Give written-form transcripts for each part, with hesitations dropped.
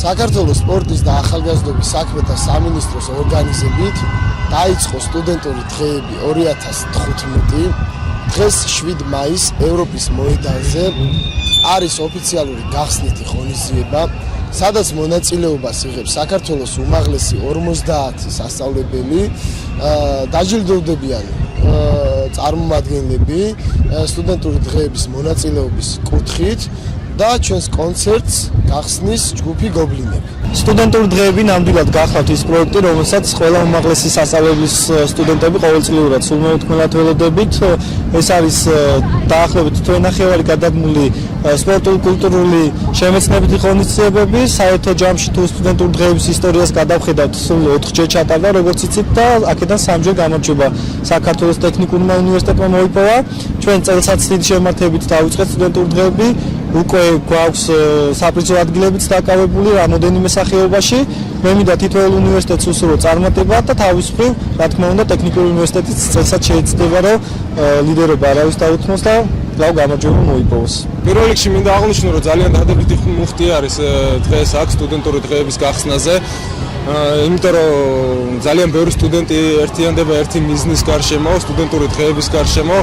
საქართველოს სპორტის და ახალგაზრდობის საქმეთა სამინისტროს ორგანიზებით დაიწყო სტუდენტური დღეები 2015. დღეს 7 მაისს ევროპის მოედანზე არის ოფიციალური გახსნითი ღონისძიება, სადაც მონაწილეობას იღებს საქართველოს უმაღლესი 50 სასწავლებელი, დაჯილდოვდებიან წარმომადგენლები სტუდენტური დღეების მონაწილეობის კუთხით და ჩვენს კონცერტს გახსნის ჯგუფი გობლინები. სტუდენტური დღეები ნამდვილად გახლავთ ის პროექტი, რომელსაც ყველა უმაღლესი სასწავლებლის სტუდენტები ყოველწლიურად სულმეოთქმელად ველოდებით. ეს არის დაახლოებით თვენახევარი გადადგმული სპორტულ-კულტურული შემეცნებითი ღონისძიებები. საერთო ჯამში თუ სტუდენტური დღეების ისტორიას გადავხედავთ, სულ 4-ჯერ ჩატარდა, როგორც იცით, და აქედან 3-ჯერ გამარჯვება საქართველოს ტექნიკურმა უნივერსიტეტმა მოიპოვა. ჩვენ წელსაც დიდი შემართებით დავიწყეთ სტუდენტური დღეები. უკვე გვაქვს საპრიზო ადგილებიც დაკავებული რამოდენიმე სახეობაში. მე მინდა თითოეულ უნივერსიტეტს უსურვო წარმატება და თავის მხრივ, რა თქმა უნდა, ტექნიკური უნივერსიტეტიც წელსაც შეეცდება, რომ ლიდერობა არავის დაუთმოს და კვლავ გამარჯვება მოიპოვოს. პირველ რიგში მინდა აღვნიშნო, რომ ძალიან დადებითი მუხტი არის დღეს აქ სტუდენტური დღეების გახსნაზე. იმიტომ რომ ძალიან ბევრი სტუდენტი ერთიანდება ერთი მიზნის გარშემო, სტუდენტური დღეების გარშემო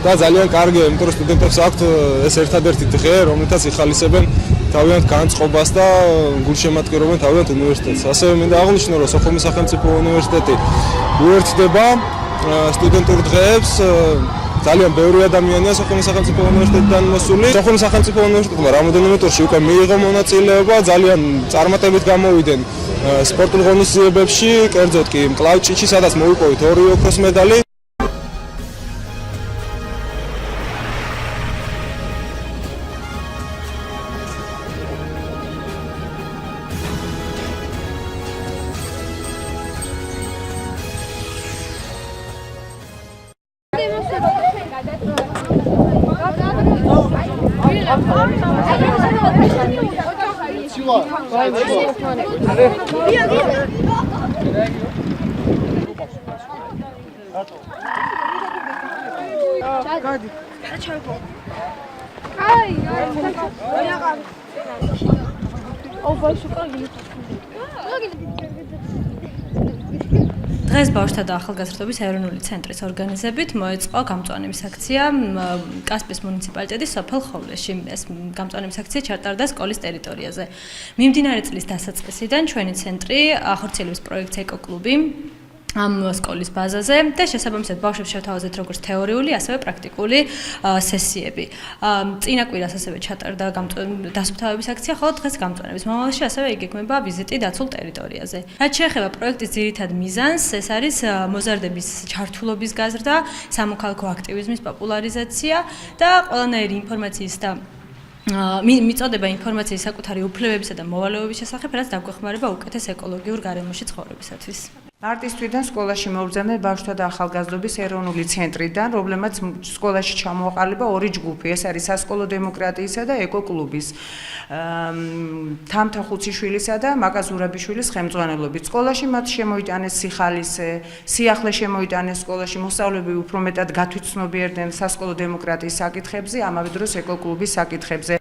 და ძალიან კარგია, იმიტომ რომ სტუდენტებს აქვთ ეს ერთადერთი დღე, რომლითაც იხალისებენ თავიანთ განწყობას და გულშემატკივრობენ თავიანთ უნივერსიტეტს. ასევე მინდა აღვნიშნო, რომ სოხუმის სახელმწიფო უნივერსიტეტი უერთდება სტუდენტურ დღეებს. ძალიან ბევრი ადამიანია სოხუმის სახელმწიფო უნივერსიტეტიდან მოსული. სოხუმის სახელმწიფო უნივერსიტეტმა რამოდენიმე ტურში უკვე მიიღო მონაწილეობა, ძალიან წარმატებით გამოვიდნენ სპორტულ ღონისძიებებში, კერძოდ კი მკლავჭიდში, სადაც მოიპოვეთ 2 ოქროს მედალი. დღეს ბავშვთა და ახალგაზრდობის ეროვნული ცენტრის ორგანიზებით მოეწყო გამწვანების აქცია კასპიის მუნიციპალიტეტის სოფელ ხოვლეში. ეს გამწვანების აქცია ჩატარდა სკოლის ტერიტორიაზე. მიმდინარე წლის დასაწყისიდან ჩვენი ცენტრი ახორციელებს პროექტს ეკოკლუბი ამ სკოლის ბაზაზე და შესაბამისად ბავშვებს შევთავაზეთ როგორც თეორიული, ასევე პრაქტიკული სესიები. წინა კვირას ასევე ჩატარდა დასუფთავების აქცია, ხოლო დღეს გამწვანების მომავალში ასევე იგეგმება ვიზიტი დაცულ ტერიტორიაზე. რაც შეეხება პროექტის ძირითად მიზანს, ეს არის მოზარდების ჩართულობის გაზრდა, სამოქალაქო აქტივიზმის პოპულარიზაცია და ყველანაირი ინფორმაციის და მიწოდება ინფორმაციის საკუთარი უფლებებისა და მოვალეობების შესახებ, რაც დაგვეხმარება უკეთეს ეკოლოგიურ გარემოში ცხოვრებისათვის. მარტის თვიდან სკოლაში მოვბრძანეთ ბავშვთა და ახალგაზრდობის ეროვნული ცენტრიდან, რომლებმაც სკოლაში ჩამოაყალიბა 2 ჯგუფი. ეს არის სასკოლო დემოკრატიისა და ეკოკლუბის თამთა ხუციშვილისა და მაკა ზურაბიშვილის ხელმძღვანელობით. სკოლაში მათ შემოიტანეს სიხალისე, სიახლე შემოიტანეს სკოლაში, მოსწავლეები უფრო მეტად გათვითცნობიერდნენ სასკოლო დემოკრატიის საკითხებზე, ამავე დროს ეკოკლუბის საკითხებზე.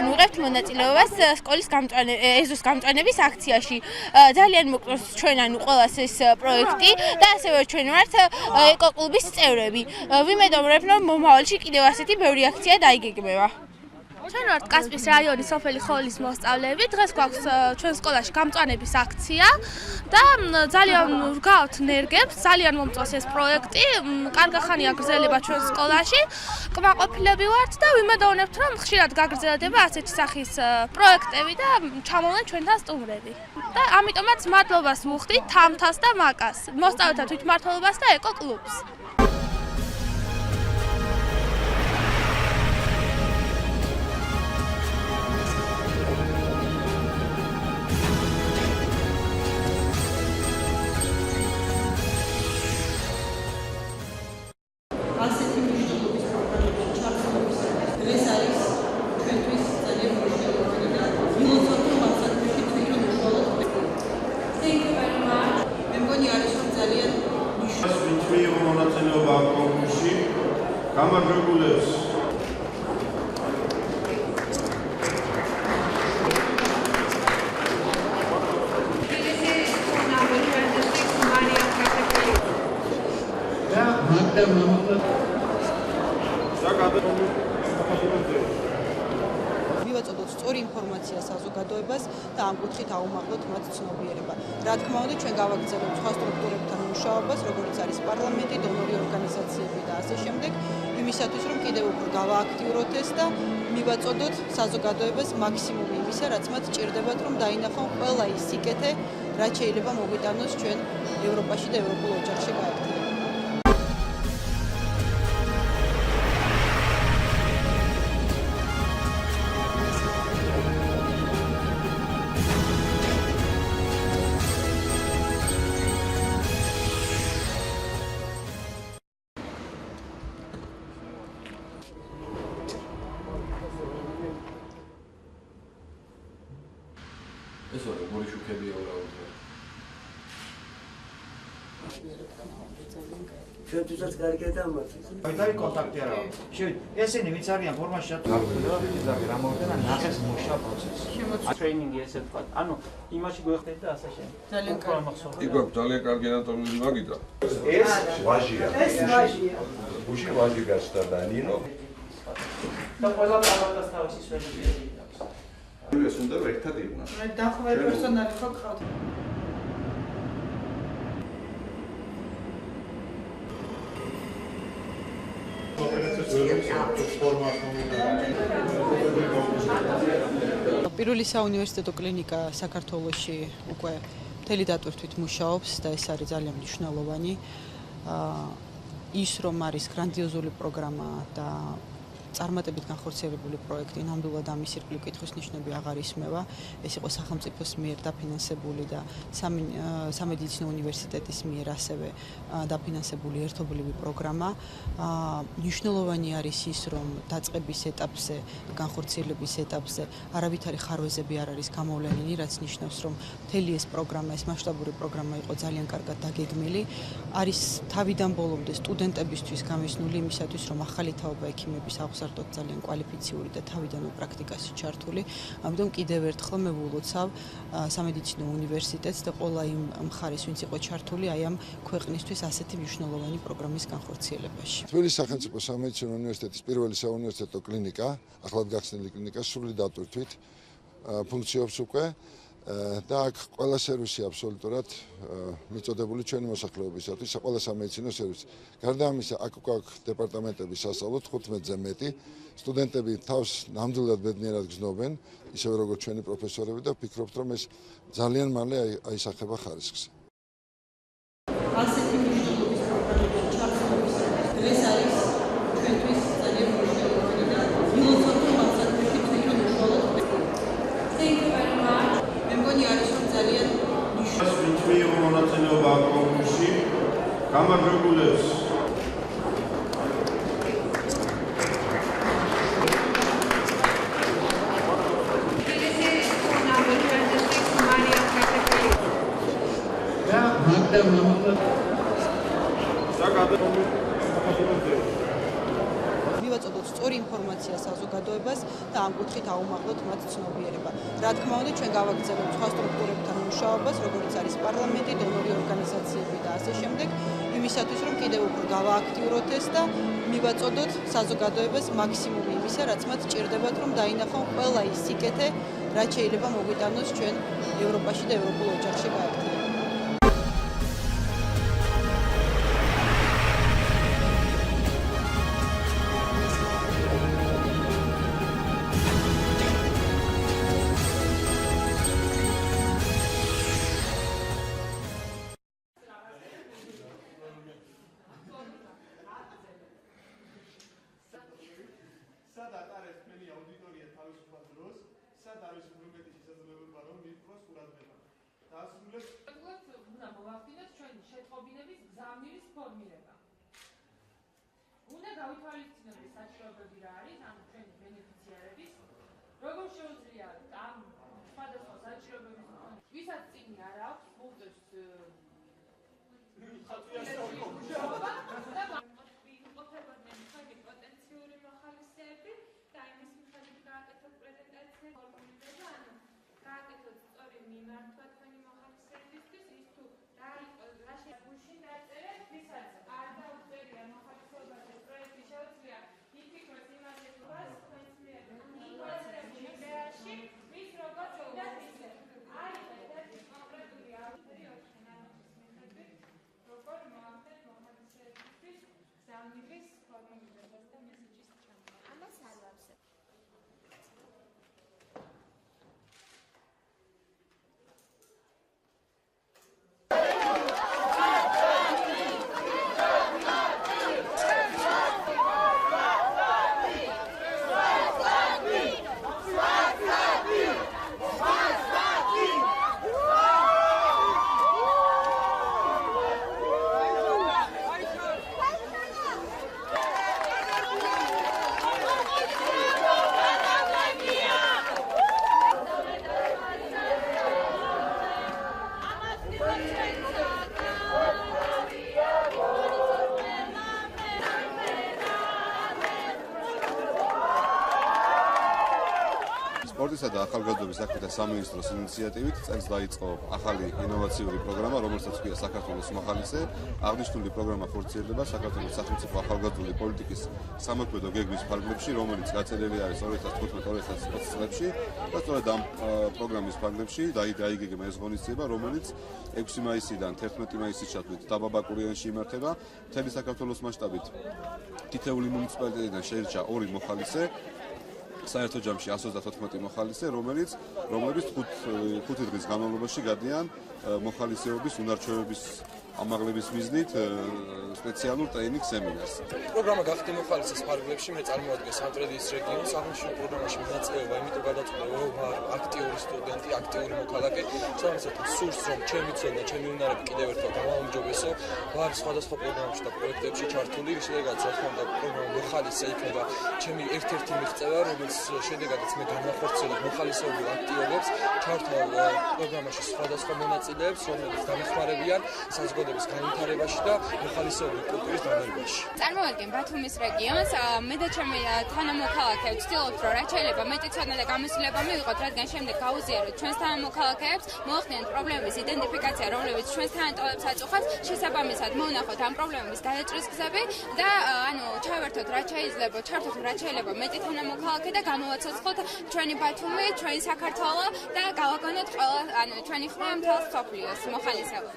ვიღებთ მონაწილეობას სკოლის ეზოს გამწვანების აქციაში. ძალიან მოკლავს ჩვენ ანუ ყველას ეს პროექტი და ასევე ჩვენ ვართ ეკოკლუბის წევრები. ვიმედოვნებ, რომ მომავალში კიდევ ასეთი ბევრი აქცია დაიგეგმება. ჩვენ ვართ კასპიის რაიონის სოფელი ხოვლის მოსწავლეები. დღეს გვაქვს ჩვენ სკოლაში გამწვანების აქცია და ძალიან ვგავთ ნერგებს, ძალიან მომწონს ეს პროექტი. კარგი ხანია გრძელდება ჩვენ სკოლაში. კმაყოფილები ვართ და ვიმედოვნებთ, რომ ხშირად გაგრძელდება ასეთი სახის პროექტები და ჩამოვლენ ჩვენთან სტუმრები. და ამიტომაც მადლობას ვუხდით თამთას და მაკას, მოსწავლეთა თვითმმართველობას და ეკოკლუბს. Thank you very much. გამარჯვებულებს მივაწოდოთ სწორი ინფორმაცია საზოგადოებას და ამ კუთხით აუმაღლოთ მათ ცნობიერება. რა თქმა უნდა, ჩვენ გავაგრძელებთ სხვა სტრუქტურებთან მუშაობას, როგორც არის პარლამენტი, დონორი ორგანიზაციები და ასე შემდეგ, იმისათვის, რომ კიდევ უფრო გავააქტიუროთ ეს და მივაწოდოთ საზოგადოებას მაქსიმუმი იმისა, რაც მათ ჭირდებათ, რომ დაინახონ ყველა ის სიკეთე, რაც შეიძლება მოგვიტანოს ჩვენ ევროპაში და ევროპულ ოჯახში გაერთიანებას. ეს როგორი შუქებია უბრალოდ. ჩვენთვისაც კარგი დამატება. დაი კონტაქტი არა. ესენი ვინც არიან ფორმაში ჩატარებული, რა მოვიდა და ნახეს მუშა პროცესი. ტრეინინგი ესე თქვა. ანუ იმაში გვეხდეთ და ასე შემდეგ. ძალიან კარგი. იქ ძალიან კარგი ანატომიური მაგიდა. ეს ვაჟია. ეს ვაჟია. გუში ვაჟი გასდა და ნინო. და ყველა პარლამენტს თავისი სვეტები. ეს უნდა ერთად იყვნენ. მე დახვეწ პერსონალი ხო გყავთ. პირველი საუნივერსიტეტო კლინიკა საქართველოში უკვე მთელი დატვირთვით მუშაობს და ეს არის ძალიან მნიშვნელოვანი. ის რომ არის გრანდიოზული პროგრამა და წარმატებით განხორციელებული პროექტი, ნამდვილად ამის ირგვლივ კითხვის ნიშნები აღარ ისმევა. ეს იყო სახელმწიფოს მიერ დაფინანსებული და სამედიცინო უნივერსიტეტის მიერ ასევე დაფინანსებული ერთობლივი პროგრამა. მნიშვნელოვანი არის ის, რომ დაწყების ეტაპზე, განხორციელების ეტაპზე არავითარი ხარვეზები არ არის გამოვლენილი, რაც ნიშნავს, რომ მთელი ეს პროგრამა, ეს მასშტაბური პროგრამა იყო ძალიან კარგად დაგეგმილი. არის თავიდან ბოლომდე სტუდენტებისთვის გამისნული იმისათვის, რომ ახალი თაობა ექიმების აღზარდოთ ძალიან კვალიფიციური და თავიდანვე პრაქტიკაში ჩართული. ამიტომ კიდევ ერთხელ მე ვულოცავ სამედიცინო უნივერსიტეტს და ყველა იმ მხარეს, ვინც იყო ჩართული აი ამ ქვეყნისთვის ასეთი მნიშვნელოვანი პროგრამის განხორციელებაში. თბილისის სახელმწიფო სამედიცინო უნივერსიტეტის პირველი საუნივერსიტეტო კლინიკა, ახლად გახსნილი კლინიკა სრული დატვირთვით ფუნქციობს უკვე და აქ ყველა სერვისი აბსოლუტურად მიწოდებული ჩვენი მოსახლეობისათვის, ყველა სამედიცინო სერვისი. გარდა ამისა, აქ უკვე აქვს დეპარტამენტები სასწავლო 15-ზე მეტი. სტუდენტები თავს ნამდვილად ბედნიერად გრძნობენ, ისევე როგორც ჩვენი პროფესორები და ვფიქრობთ, რომ ეს ძალიან მალე აისახება ხარისხს. ასეთი მნიშვნელობის პროგრამებში ჩართულობისათვის დღეს არის ჩვენთვის ძალიან მნიშვნელოვანი და ვილოცავთ, რომ ამ საკითხში თვითონ უშუალოდ Thank you very much. მე მგონი არის რომ ძალიან ვინც მიიღო მონაწილეობა ამ კონკურსში, გამარჯვებულებს მივაწოდოთ სწორი ინფორმაცია საზოგადოებას და ამ კუთხით აუმაღლოთ მათ ცნობიერება. რა თქმა უნდა, ჩვენ გავაგრძელებთ სხვა სტრუქტურებთან მუშაობას, როგორც არის პარლამენტი, დონორი ორგანიზაციები და ასე შემდეგ, იმისათვის, რომ კიდევ უფრო გავააქტიუროთ ეს და მივაწოდოთ საზოგადოებას მაქსიმუმი იმისა, რაც მათ ჭირდებათ, რომ დაინახონ ყველა ის სიკეთე, რაც შეიძლება მოგვიტანოს ჩვენ ევროპაში და ევროპულ ოჯახში გაერთიანებას. უნდა გავითვალისწინოთ საჭიროებები რა არის, ანუ ჩვენი ბენეფიციარების, როგორ შეუძლია ამ სხვადასხვა საჭიროებების ვისაც წიგნი არ აქვს, მოუწევს ხატვიას და დამიღეს ფორმულირებას და მესეჯის ჩამოყალიბებას. ამას არ ვავსებ. სპორტისა და ახალგაზრდობის საქმეთა სამინისტროს ინიციატივით წელს დაიწყო ახალი ინოვაციური პროგრამა, რომელსაც ჰქვია საქართველოს მოხალისე. აღნიშნული პროგრამა ხორციელდება საქართველოს სახელმწიფო ახალგაზრდული პოლიტიკის სამოქმედო გეგმის ფარგლებში, რომელიც გაწეული არის 2015-2020 წლებში. და სწორედ ამ პროგრამის ფარგლებში დაიგეგმა ეს ღონისძიება, რომელიც 6 მაისიდან 11 მაისის ჩათვლით დაბა ბაკურიანში იმართება. მთელი საქართველოს მასშტაბით თითეული მუნიციპალიტეტიდან შეირჩა 2 მოხალისე. საერთო ჯამში 134 მოხალისე, რომლებიც 5 დღის განმავლობაში გადიან მოხალისეობის უნარჩვევების ამაღლების მიზნით სპეციალურ ტრეინინგ სემინარს. პროგრამა გახდი მოხალისეს ფარგლებში მე წარმოადგენ სამტრედიის რეგიონს. აღნიშნულ პროგრამაში მონაწილეობა იმიტომ გადაწყვეტა, რომ ვარ აქტიური სტუდენტი, აქტიური მოქალაქე, რომელსაც სურს, რომ ჩემი ცოდნა, ჩემი უნარები კიდევ ერთხელ გამაუმჯობესო. ვარ სხვადასხვა პროგრამებში და პროექტებში ჩართული, შედეგადაც რა თქმა უნდა პროგრამა მოხალისე იქნება ჩემი ერთ-ერთი მიღწევა, რომელიც შედეგადაც მე განახორციელებ მოხალისეობრივ აქტივობებს, ჩართვალ პროგრამაში სხვადასხვა მონაწილეებს, რომლებიც დამეხმარებიან საზოგადოების განვითარებაში და მოხალისეობრივ კულტურის დანერგაში. წარმოვადგენ ბათუმის რეგიონს, მე და ჩემი თანამოქალაქეები ვცდილობთ, რომ რაც შეიძლება მეტი ცოდნა და გამოცდილება მივიღოთ, რადგან შემდეგ გავუზიაროთ ჩვენს თანამოქალაქეებს, მოახდინოთ პრობლემების იდენტიფიკაცია, რომლებიც ჩვენს თანატოლებს აწუხებს, შესაბამისად მოვნახოთ ამ პრობლემების გადაჭრის გზები და ჩავერთოთ რაც შეიძლება, ჩართოთ რაც შეიძლება მეტი თანამოქალაქე და გამოვაცოცხლოთ ჩვენი ბათუმი, ჩვენი საქართველო და გავაგონოთ ყველა ჩვენი ხმა მთელ მსოფლიოს მოხალისეობით.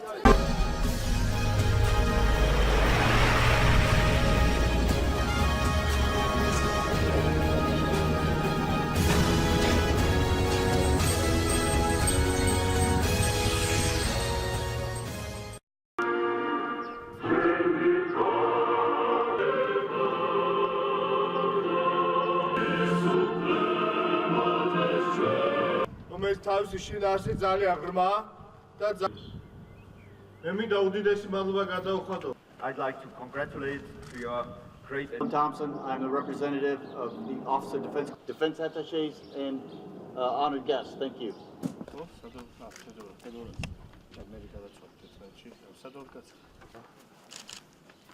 რომელიც თავისი შინაარსი ძალიან ღრმა და მე მინდა უდიდესი მადლობა გადავხატო. I'd like to congratulate to your great Thompson. I'm a representative of the Office of Defense Attaches and honored guests. Thank you.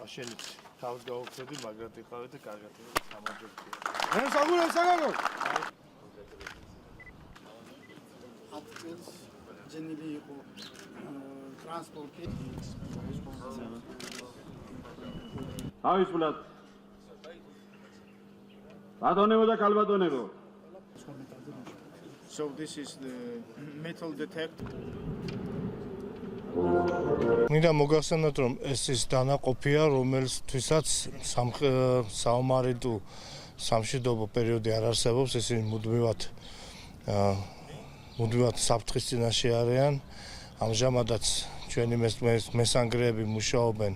აშენით თავს გავუხსნები, მაგრამ იყავით და კარგად გამარჯვებია. მე საგურე. ჯენილი იყო ტრანსპორტი. თავისუფლად. ბატონებო და ქალბატონებო. So this is the metal detector. მინდა მოგახსენოთ, რომ ეს ის დანაყოფია, რომელთვისაც საომარი თუ სამშვიდობო პერიოდი არ არსებობს, ისინი მუდმივად საფრთხის წინაშე არიან. ამჟამადაც ჩვენი მესანგრეები მუშაობენ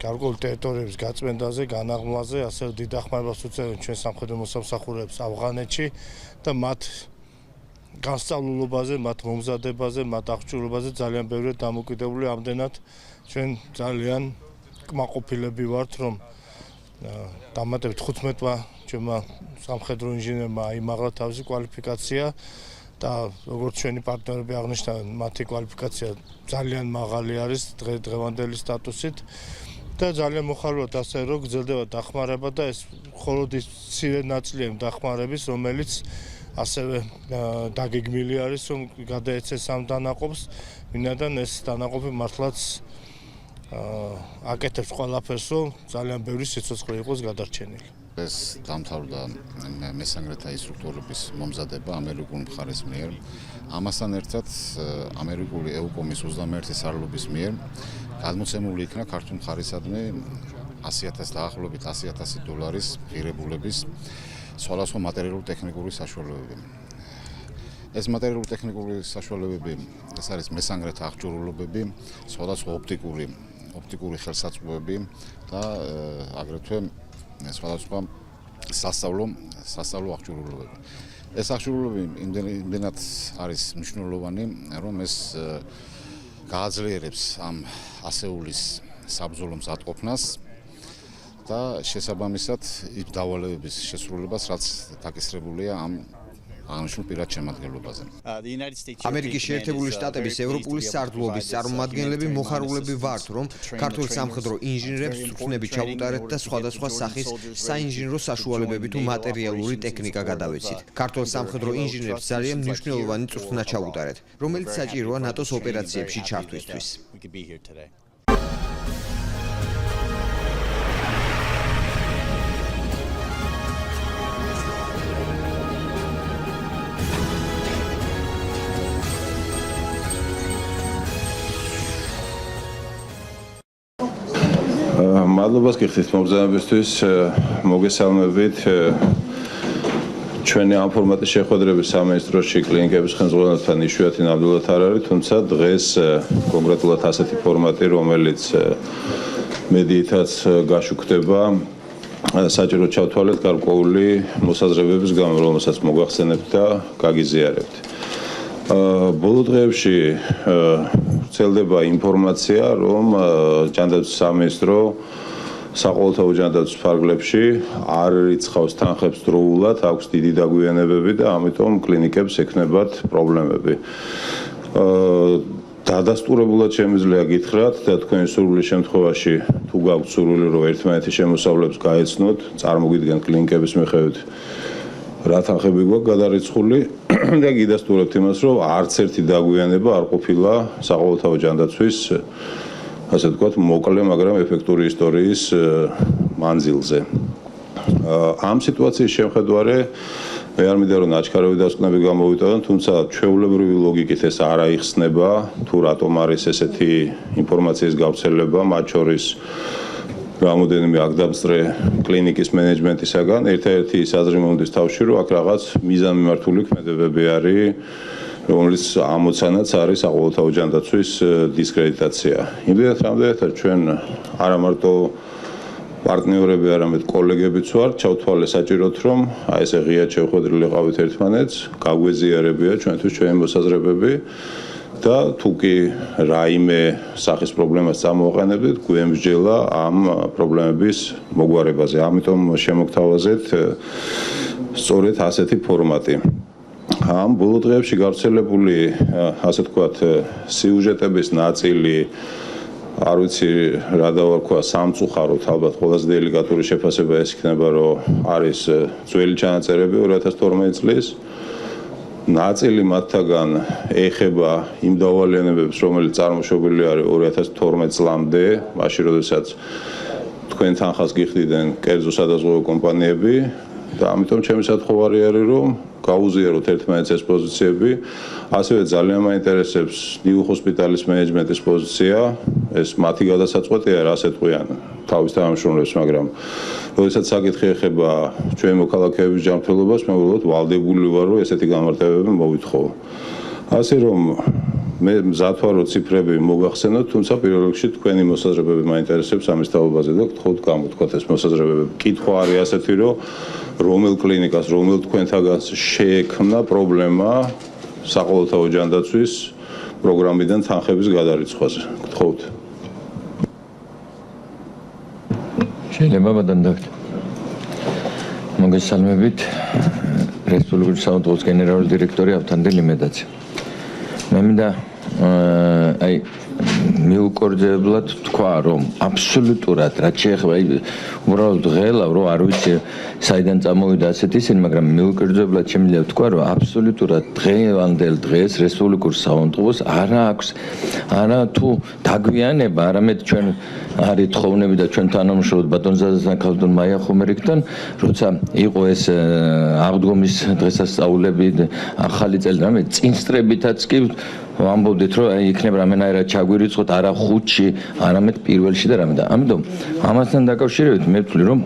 გარკვეული ტერიტორიების გაწმენდაზე, განაღმვლაზე, ასევე დიდ დახმარებას უწევენ ჩვენ სამხედრო მოსამსახურეებს ავღანეთში და მათ განსწავლულობაზე, მათ მომზადებაზე, მათ აღჭურვილობაზე ძალიან ბევრი დამოკიდებული. ამდენად ჩვენ ძალიან კმაყოფილები ვართ, რომ დამატებით 15-მა ჩვენმა სამხედრო ინჟინერმა აიმაღლა თავისი კვალიფიკაცია და როგორც ჩვენი პარტნიორები აღნიშნავენ, მათი კვალიფიკაცია ძალიან მაღალი არის დღევანდელი სტატუსით და ძალიან მოხარულად ასე რომ გრძელდება დახმარება და ეს მხოლოდ ის მცირე ნაწილია იმ დახმარების, რომელიც ასევე დაგეგმილი არის, რომ გადაეცეს ამ დანაყოფს, ვინაიდან ეს დანაყოფი მართლაც აკეთებს ყველაფერს, რომ ძალიან ბევრი სიცოცხლე იყოს გადარჩენილი. ეს დამთავრდა მესანგრეთა ინსტრუქტორების მომზადება ამერიკული მხარის მიერ. ამასთან ერთად ამერიკული ეუკომის 21 სარლობის მიერ გადმოცემული იქნა ქართულ მხარისადმი 100,000 დაახლოებით $100,000 ღირებულების სხვადასხვა მატერიალურ-ტექნიკური საშუალებები. ეს მატერიალურ-ტექნიკური საშუალებები, ეს არის მესანგრეთა აღჭურვილობები, სხვადასხვა ოპტიკური ხელსაწყოები და აგრეთვე სხვადასხვა სასწავლო აღჭურვილობები. ეს აღჭურვილობები იმდენად არის მნიშვნელოვანი, რომ ეს გააძლიერებს ამ ასეულის საბრძოლო მზადყოფნას და შესაბამისად იმ დავალებების შესრულებას, რაც დაკისრებულია ამ აღნიშნულ პირად შემადგენლობაზე. ამერიკის შეერთებული შტატების ევროპული სარდლობის წარმომადგენლები მოხარულები ვართ, რომ ქართულ სამხედრო ინჟინრებს წვრთნები ჩაუტარეთ და სხვადასხვა სახის საინჟინრო საშუალებები თუ მატერიალური ტექნიკა გადავეცით. ქართულ სამხედრო ინჟინრებს ძალიან მნიშვნელოვანი წვრთნა ჩაუტარეთ, რომელიც საჭიროა ნატოს ოპერაციებში ჩართვისთვის. მადლობას გიხდით მომზადებისთვის, მოგესალმებით. ჩვენი ამ ფორმატის შეხვედრები სამინისტროში კლინიკების ხელმძღვანელთან იშვიათი ნამდვილად არ არის, თუმცა დღეს კონკრეტულად ასეთი ფორმატი, რომელიც მედიითაც გაშუქდება, საჭირო ჩავთვალეთ გარკვეული მოსაზრებების გამო, რომელსაც მოგახსენებთ და გაგიზიარებთ. ბოლო დღეებში ვრცელდება ინფორმაცია, რომ ჯანდაცვის სამინისტრო საყოველთაო ჯანდაცვის ფარგლებში არ რიცხავს თანხებს დროულად, აქვს დიდი დაგვიანებები და ამიტომ კლინიკებს ექნებათ პრობლემები. დადასტურებულად შემიძლია გითხრათ და თქვენი სურვილის შემთხვევაში თუ გაქვთ სურვილი, რომ ერთმანეთის შემოსავლებს გაეცნოთ, წარმოგიდგენთ კლინიკების მიხედვით რა თანხები გვაქვს გადარიცხული და გიდასტურებთ იმას, რომ არც ერთი დაგვიანება არ ყოფილა საყოველთაო ჯანდაცვის, ასე ვთქვათ, მოკლე, მაგრამ ეფექტური ისტორიის მანძილზე. ამ სიტუაციის შემხედვარე მე არ მინდა რომ ნაჩქარევი დასკვნები გამოვიტანო, თუმცა ჩვეულებრივი ლოგიკით ეს არ აიხსნება, თუ რატომ არის ესეთი ინფორმაციის გავრცელება, მათ შორის რამოდენიმე აკდამსწრე კლინიკის მენეჯმენტისაგან. ერთადერთი ის აზრი მომდის თავში, რომ აქ რაღაც მიზანმიმართული ქმედებები არის, რომელიც ამოცანაც არის საყოველთაო ჯანდაცვის დისკრედიტაცია. იმდენად რამდენადაც ჩვენ არა მარტო პარტნიორები, არამედ კოლეგებიც ვართ, ჩავთვალე საჭიროდ, რომ აი ესე ღიად შევხვედრილი ყავით ერთმანეთს, გაგვეზიარებია ჩვენთვის ჩვენი მოსაზრებები და თუ კი რაიმე სახის პრობლემას წამოვაყენებდით, გვემსჯელა ამ პრობლემების მოგვარებაზე. ამიტომ შემოგთავაზეთ სწორედ ასეთი ფორმატი. ამ ბოლო დღეებში გავრცელებული, ასე ვთქვათ, სიუჟეტების ნაწილი, არ ვიცი რა დავარქვა, სამწუხაროდ, ალბათ ყველაზე დელიკატური შეფასება ეს იქნება, რომ არის ძველი ჩანაწერები 2012 წლის. ნაწილი მათთაგან ეხება იმ დავალიანებებს, რომელიც წარმოშობილი არის 2012 წლამდე, მაშინ როდესაც თქვენ თანხას გიხდიდნენ კერძო სადაზღვევო კომპანიები და ამიტომ ჩემი სათხოვარი არის, რომ გაუზიაროთ ერთმანეთს ეს პოზიციები. ასევე ძალიან მაინტერესებს ნიუ ჰოსპიტალის მენეჯმენტის პოზიცია, ეს მათი გადასაწყვეტია, რას ეტყვიან თავის თანამშრომლებს, მაგრამ როდესაც საკითხი ეხება ჩვენი მოქალაქეების ჯანმრთელობას, მე უბრალოდ ვალდებული ვარ, რომ ესეთი გამარტივებები მოვითხოვო. ასე რომ მე მზად ვარ, რომ ციფრები მოგახსენოთ, თუმცა პირველ რიგში თქვენი მოსაზრებები მაინტერესებს ამის თაობაზე და გთხოვთ გამოთქვათ ეს მოსაზრებები. კითხვა არის ასეთი, რომ რომელ კლინიკას, რომელ თქვენთაგან შეექმნა პრობლემა საყოველთაო ჯანდაცვის პროგრამიდან თანხების გადარიცხვაზე. გთხოვთ. შეიძლება ბადანდავთ. მოგესალმებით. რესპუბლიკური საავტომობილოს გენერალური დირექტორი ავთანდელი მედაცი. მე მინდა აი მიუკორձებლად თქვა, რომ აბსოლუტურად რაც შეეხება უბრალოდ ღელა, რომ არ ვიცი საიდან წამოვიდა ასეთი ისინი, მაგრამ მიუკორձებლად შემიძლია თქვა, რომ აბსოლუტურად დღევანდელ დღეს რესპუბლიკურ საავტომობილოს არა აქვს არა თუ დაგვიანება, არამედ ჩვენ არის თხოვნები და ჩვენ თანამშრომლობთ ბატონ ზაზასთან, ქალბატონ მაია ხომერიკთან, როცა იყო ეს აღდგომის დღესასწაულები, ახალი წელი, რამე წინსწრებითაც კი ვამბობდით, რომ იქნება რამენაირად დაგვირიცხოთ არა 5-ში, არამედ პირველში და რამე და ამიტომ ამასთან დაკავშირებით მე ვთვლი რომ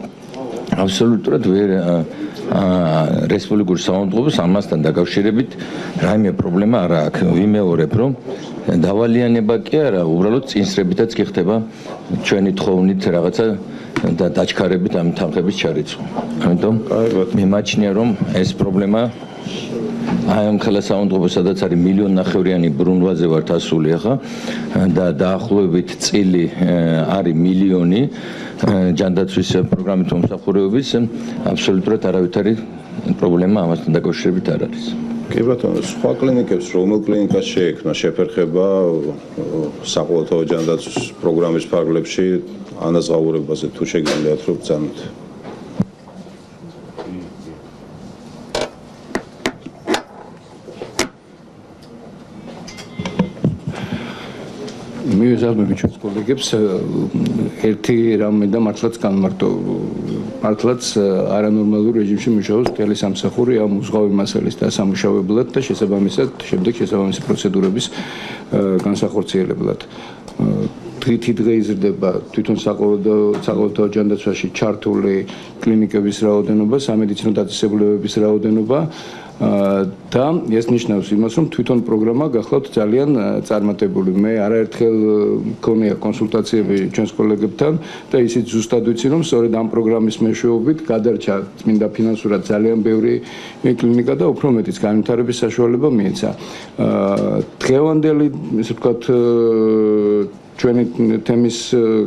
აბსოლუტურად ვერ რესპუბლიკურ საავადმყოფოს ამასთან დაკავშირებით რაიმე პრობლემა არ აქვს. ვიმეორებ რომ დავალიანება კი არა, უბრალოდ წინსრებითაც კი ხდება ჩვენი თხოვნით რაღაცა და დაჩქარებით ამ თანხების ჩარიცხვა. ამიტომ მე მაჩნია რომ ეს პრობლემა აი ამ ხელა საავადმყოფო სადაც არის 1.5 მილიონი ბრუნვაზე ვართ ასული ახლა და დაახლოებით წილი არის 1 მილიონი ჯანდაცვის პროგრამით მომსახურების აბსოლუტურად არავითარი პრობლემა ამასთან დაკავშირებით არ არის. კი ბატონო, სხვა კლინიკებს რომელ კლინიკას შეექმნა შეფერხება საყოველთაო ჯანდაცვის პროგრამის ფარგლებში ანაზღაურებაზე თუ შეგიძლიათ რომ ბრძანოთ? მივეზარდები ჩვენს კოლეგებს ერთი რამე და მართლაც განმარტო მართლაც არანორმალურ რეჟიმში მუშაობს მთელი სამსახური ამ უზღავი მასალის დასამუშავებლად და შესაბამისად შემდეგ შესაბამისი პროცედურების განსახორციელებლად. თითი დღე იზრდება თვითონ საყოველთაო ჯანდაცვაში ჩართული კლინიკების რაოდენობა, სამედიცინო დაწესებულებების რაოდენობა და ეს ნიშნავს იმას, რომ თვითონ პროგრამა გახლავთ ძალიან წარმატებული. მე არაერთხელ მქონია კონსულტაციები ჩვენს კოლეგებთან და ისიც ზუსტად ვიცი, რომ სწორედ ამ პროგრამის მეშვეობით გადარჩა წმინდა ფინანსურად ძალიან ბევრი კლინიკა და უფრო მეტიც განვითარების საშუალება მიეცა. დღევანდელი, ისე ვთქვათ, ჩვენი თემის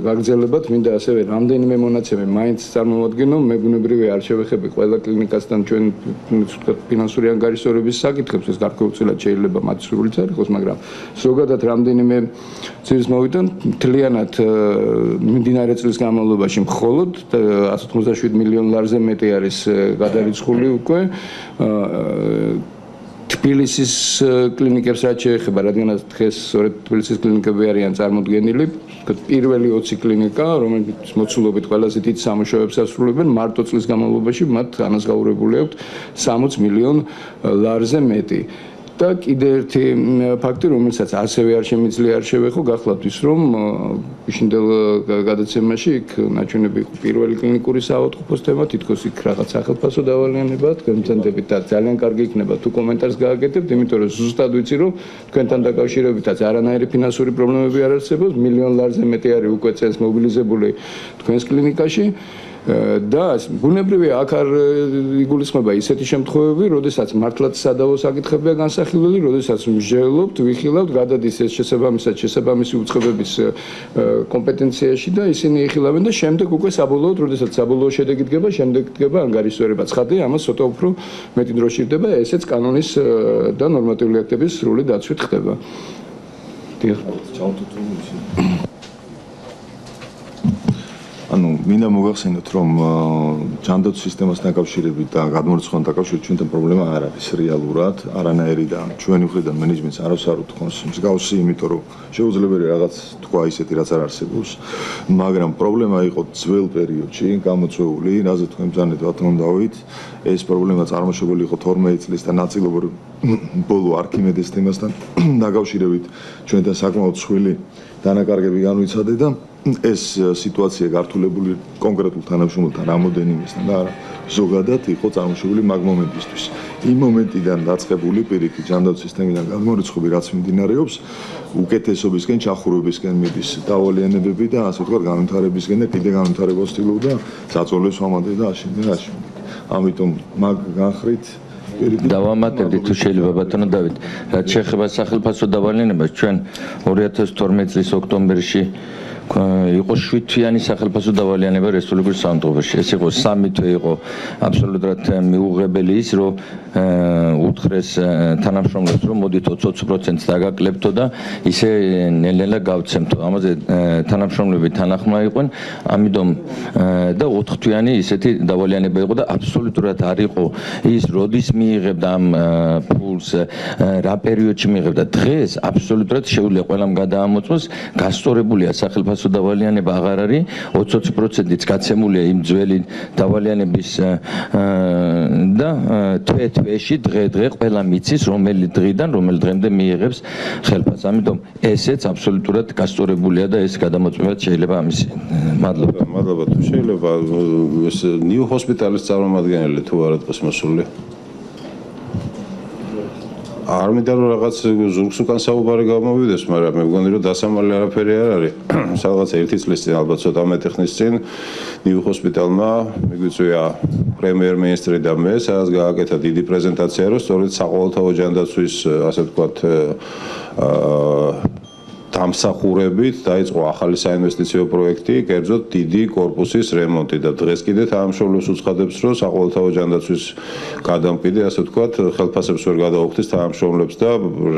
გაგრძელებად მინდა ასევე რამდენიმე მონაცემი მაინც წარმოვადგინო. მე ბუნებრივია არ შევეხები ყველა კლინიკასთან ჩვენ ვთქვათ ფინანსური ანგარიშორების საკითხებს, ეს გარკვეულწილად შეიძლება მათ სრულიც არ იყოს, მაგრამ ზოგადად რამდენიმე ძირს მოვიდა მთლიანად მიმდინარე წლის განმავლობაში მხოლოდ 187 მილიონ ლარზე მეტი არის გადარიცხული უკვე თბილისის კლინიკებს რაც შეეხება, რადგანაც დღეს სწორედ თბილისის კლინიკები არიან წარმოდგენილი, პირველი 20 კლინიკა, რომელიც მოცულობით ყველაზე დიდ სამუშაოებს ასრულებენ, მარტო წლის განმავლობაში მათ ანაზღაურებული აქვთ 60 მილიონ ლარზე მეტი. და კიდე ერთი ფაქტი, რომელსაც ასევე არ შემიძლია არ შევეხო, გახლავთ ის, რომ შინდელ გადაცემაში იქ ნაჩვენები იყო პირველი კლინიკური საავადმყოფოს თემა, თითქოს იქ რაღაც სახელმწიფო დავალიანებაა, თქვენთანდებით და ძალიან კარგი იქნება თუ კომენტარს გააკეთებთ, იმიტომ რომ ზუსტად ვიცი, რომ თქვენთან დაკავშირებითაც არანაირი ფინანსური პრობლემები არ არსებობს, 1 მილიონ ლარზე მეტი არის უკვე წელს მობილიზებული თქვენს კლინიკაში. და ბუნებრივია აქ არ იგულისხმება ისეთი შემთხვევები, როდესაც მართლაც სადავო საკითხებია განსახილველი, როდესაც მსჯელობთ, ვიხილავთ, გადადის ეს შესაბამისი უწყებების კომპეტენციაში და ისინი იხილავენ და შემდეგ უკვე საბოლოოდ, როდესაც საბოლოო შედეგი დგება, შემდეგ დგება ანგარიშსვერება. ცხადია, ამას ცოტა უფრო მეტი დრო სჭირდება, ესეც კანონის და ნორმატიული აქტების სრული დაცვით ხდება. ანუ მინდა მოგახსენოთ რომ ჯანდაცვის სისტემასთან დაკავშირებით და გადმორიცხვასთან დაკავშირებით ჩვენთან პრობლემა არ არის რეალურად არანაირი და ჩვენი მხრიდან მენეჯმენტს არავს არ უთქვამს მსგავსი, იმიტომ რომ შეუძლებელი რაღაც თქვა ისეთი რაც არ არსებობს, მაგრამ პრობლემა იყო ძველ პერიოდში გამოწვეული, რაზე თქვენ ბრძანეთ ბატონ დავით, ეს პრობლემა წარმოშობილი იყო 12 წლის და ნაწილობრივ ბოლო არქიმედეს თემასთან დაკავშირებით ჩვენთან საკმაოდ სხვილი დანაკარგები განვიცადე და ეს სიტუაცია გართულებული კონკრეტულ თანამშრომელთან რამოდენიმესთან და ზოგადად იყო წარმოშობილი მაგ მომენტისთვის. იმ მომენტიდან დაწყებული პირიქით ჯანდაცვის სისტემიდან გადმორიცხვები რაც მიმდინარეობს, უკეთესობისკენ ჩახურებისკენ მიდის დავალიანებები და ასე ვთქვათ განვითარებისკენ და კიდე განვითარებას ვცდილობდა საწოლეს ვამატე და აშენდა და აშენდა. ამიტომ მაგ განხრით დავამატებდი თუ შეიძლება ბატონო დავით, რაც შეეხება სახელმწიფო დავალიანებას, ჩვენ 2012 წლის ოქტომბერში იყო 7-თვიანი სახელმწიფო დავალიანება რესპუბლიკურ საავადმყოფოში. ეს იყო 3 თვე იყო აბსოლუტურად მიუღებელი ის, რომ უთხრეს თანამშრომლებს, რომ მოდით 20% დაგაკლებთო და ისე ნელ-ნელა გავცემთო. ამაზე თანამშრომლები თანახმა იყვნენ, ამიტომ და 4-თვიანი ისეთი დავალიანება იყო და აბსოლუტურად არ იყო ის, როდის მიიღებდა ამ ფულს, რა პერიოდში მიიღებდა. დღეს აბსოლუტურად შეუძლია ყველამ გადაამოწმოს, გასწორებულია სახელმწიფო საერთაშორისო დავალიანება აღარ არის 20%-იც გაცემულია იმ ძველი დავალიანების და თვე-თვეში დღე-დღე ყველა მიცის რომელი დღიდან რომელ დღემდე მიიღებს ხელფასს. ამიტომ ესეც აბსოლუტურად გასწორებულია და ეს გადამოწმებაც შეიძლება ამის. მადლობა. მადლობა. თუ შეიძლება ეს ნიუ ჰოსპიტალის წარმომადგენელი თუ არა დღეს მოსული? არ მინდა რომ რაღაც ზურგს უკან საუბარი გამოვიდეს, მაგრამ მე მგონი რომ დასამალი არაფერი არ არის. სადღაც 1 წლის წინ, ალბათ ცოტა მეტი ხნის წინ ნიუ ჰოსპიტალმა მიგვიწვია პრემიერ-მინისტრი და მე, სადაც გააკეთა დიდი პრეზენტაცია, რომ სწორედ საყოველთაო ჯანდაცვის, ასე ვთქვათ, დამსახურებით დაიწყო ახალი საინვესტიციო პროექტი, კერძოდ დიდი კორპუსის რემონტი და დღეს კიდე თანამშრომლებს უცხადებს, რომ საყოველთაო ჯანდაცვის გადამყიდე, ასე ვთქვათ, ხელფასებს ვერ გადაუხდის თანამშრომლებს და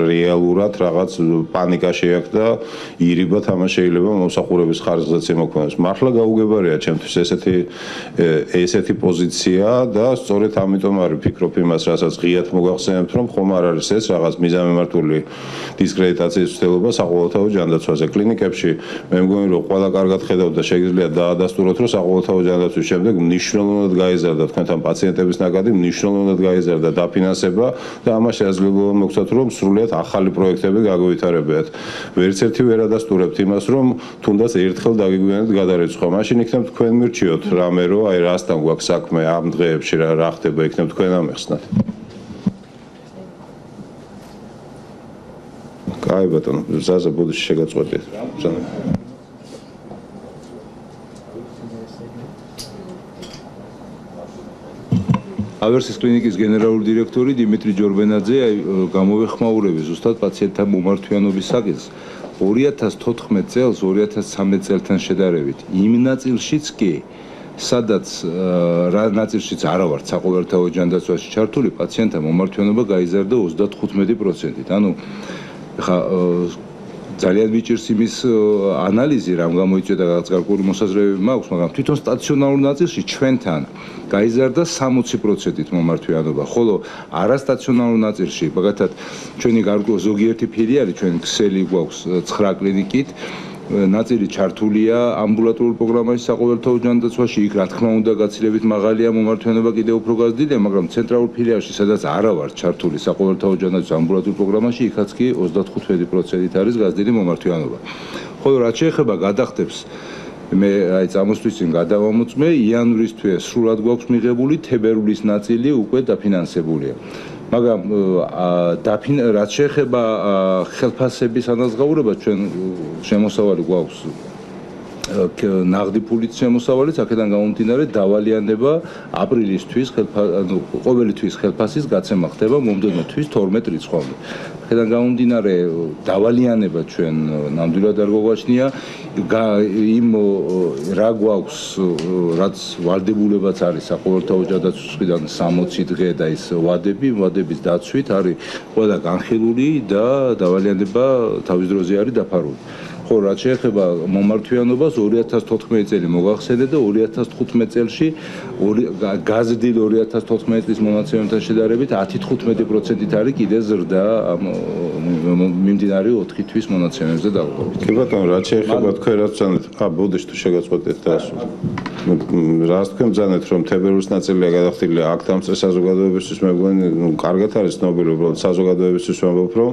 რეალურად რაღაც პანიკა შეაქდა, ირიბად ამას შეიძლება მომსახურების ხარჯზეც იმოქმედოს. მართლა გაუგებარია ჩემთვის ესეთი პოზიცია და სწორედ ამიტომ არის ფიქრობ იმას, რასაც ღიად მოგახსენებთ, რომ ხომ არ არის ეს რაღაც მიზანმიმართული დისკრედიტაციის ცდელობა საყოველთაო ჯანდაცვაზე კლინიკებში. მე მგონი რომ ყველა კარგად ხედავთ და შეგიძლია დაადასტუროთ, რომ საყოველთაო ჯანდაცვის შემდეგ მნიშვნელოვნად გაიზარდა თქვენთან პაციენტების ნაკადი, მნიშვნელოვნად გაიზარდა დაფინანსება და ამას შესაძლებლობა მოგცათ, რომ სრულიად ახალი პროექტები გაგვითარებიათ. ვერც ერთი ვერ ადასტურებთ იმას, რომ თუნდაც ერთხელ დაგიგვიანებთ გადარეცხვა. მაშინ იქნებ თქვენ მირჩიოთ რამე, რომ აი რასთან გვაქვს საქმე ამ დღეებში რა ხდება, იქნებ თქვენ ამეხსნათ. აი ბატონო, ზაზა ბუდიში შეგაწყვეტეთ. ავერსის კლინიკის გენერალური დირექტორი დიმიტრი ჯორბენაძე გამოვეხმაურებს ზუსტად პაციენტთა მომართვიანობის საკითხს 2014 წელს 2013 წელთან შედარებით. იმ ნაწილშიც კი სადაც რა ნაწილშიც არა ვართ საყოველთაო ჯანდაცვაში ჩართული, პაციენტთა მომართვიანობა გაიზარდა 35%-ით. ანუ ხა ძალიან მიჭირს იმის ანალიზი, რამ გამოიწვია რაღაც გარკვეული მოსაზრებები მაქვს, მაგრამ თვითონ სტაციონარულ ნაწილში ჩვენთან გაიზარდა 60%-ით მომართვიანობა, ხოლო არასტაციონარულ ნაწილში, მაგათად ჩვენი გარკვეული ზოგიერთი ფილიალი, ჩვენ ქსელი გვაქვს 9 კლინიკით, ნაწილი ჩართულია ამბულატორულ პროგრამაში საყოველთაო ჯანდაცვაში, იქ რა თქმა უნდა გაცილებით მაღალია მომართვიანობა კიდევ უფრო გაზრდილია, მაგრამ ცენტრალურ ფილიალში, სადაც არა ვარ ჩართული საყოველთაო ჯანდაცვის ამბულატორულ პროგრამაში, იქაც კი 35%-ით არის გაზრდილი მომართვიანობა. ხოლო რაც შეეხება გადახდებს, მე აი წამოსთვის წინ გადავამოწმე, იანვრისთვის სრულად გვაქვს მიღებული, თებერვლის ნაწილი უკვე დაფინანსებულია. მაგრამ რაც შეეხება ხელფასების ანაზღაურებას, ჩვენ შემოსავალი გვაქვს ნაღდი ფულით შემოსავალიც, აქედან გამომდინარე დავალიანება აპრილისთვის, ყოველი თვის ხელფასის გაცემა ხდება მომდევნო თვის 12 რიცხვამდე. აქედან გამომდინარე დავალიანება ჩვენ ნამდვილად არ გვაგვაჩნია, იმ რა გვაქვს, რაც ვალდებულებაც არის საყოველთაო ჯანდაცვის მხრიდან 60 დღე და ის ვადების დაცვით არის ყველა განხილული და დავალიანება თავის დროზე არის დაფარული. ხო, რაც შეეხება მომართვიანობას 2014 წელი მოგახსენეთ და 2015 წელში გაზრდილ 2014 წლის მონაცემებთან შედარებით 10-15%-ით არის კიდე ზრდა მიმდინარე 4 თვის მონაცემებზე დაახლოებით. კი ბატონო, რაც შეეხება თქვენ რაც ბრძანეთ, ბოდიში თუ შეგაწყვეტეთ და რას თქვენ ბრძანეთ, რომ თებერვლის ნაწილია გადახდილი აქ დამწერ საზოგადოებისთვის, მე მგონი, კარგად არის ცნობილი, უბრალოდ საზოგადოებისთვის ვამბობ, რომ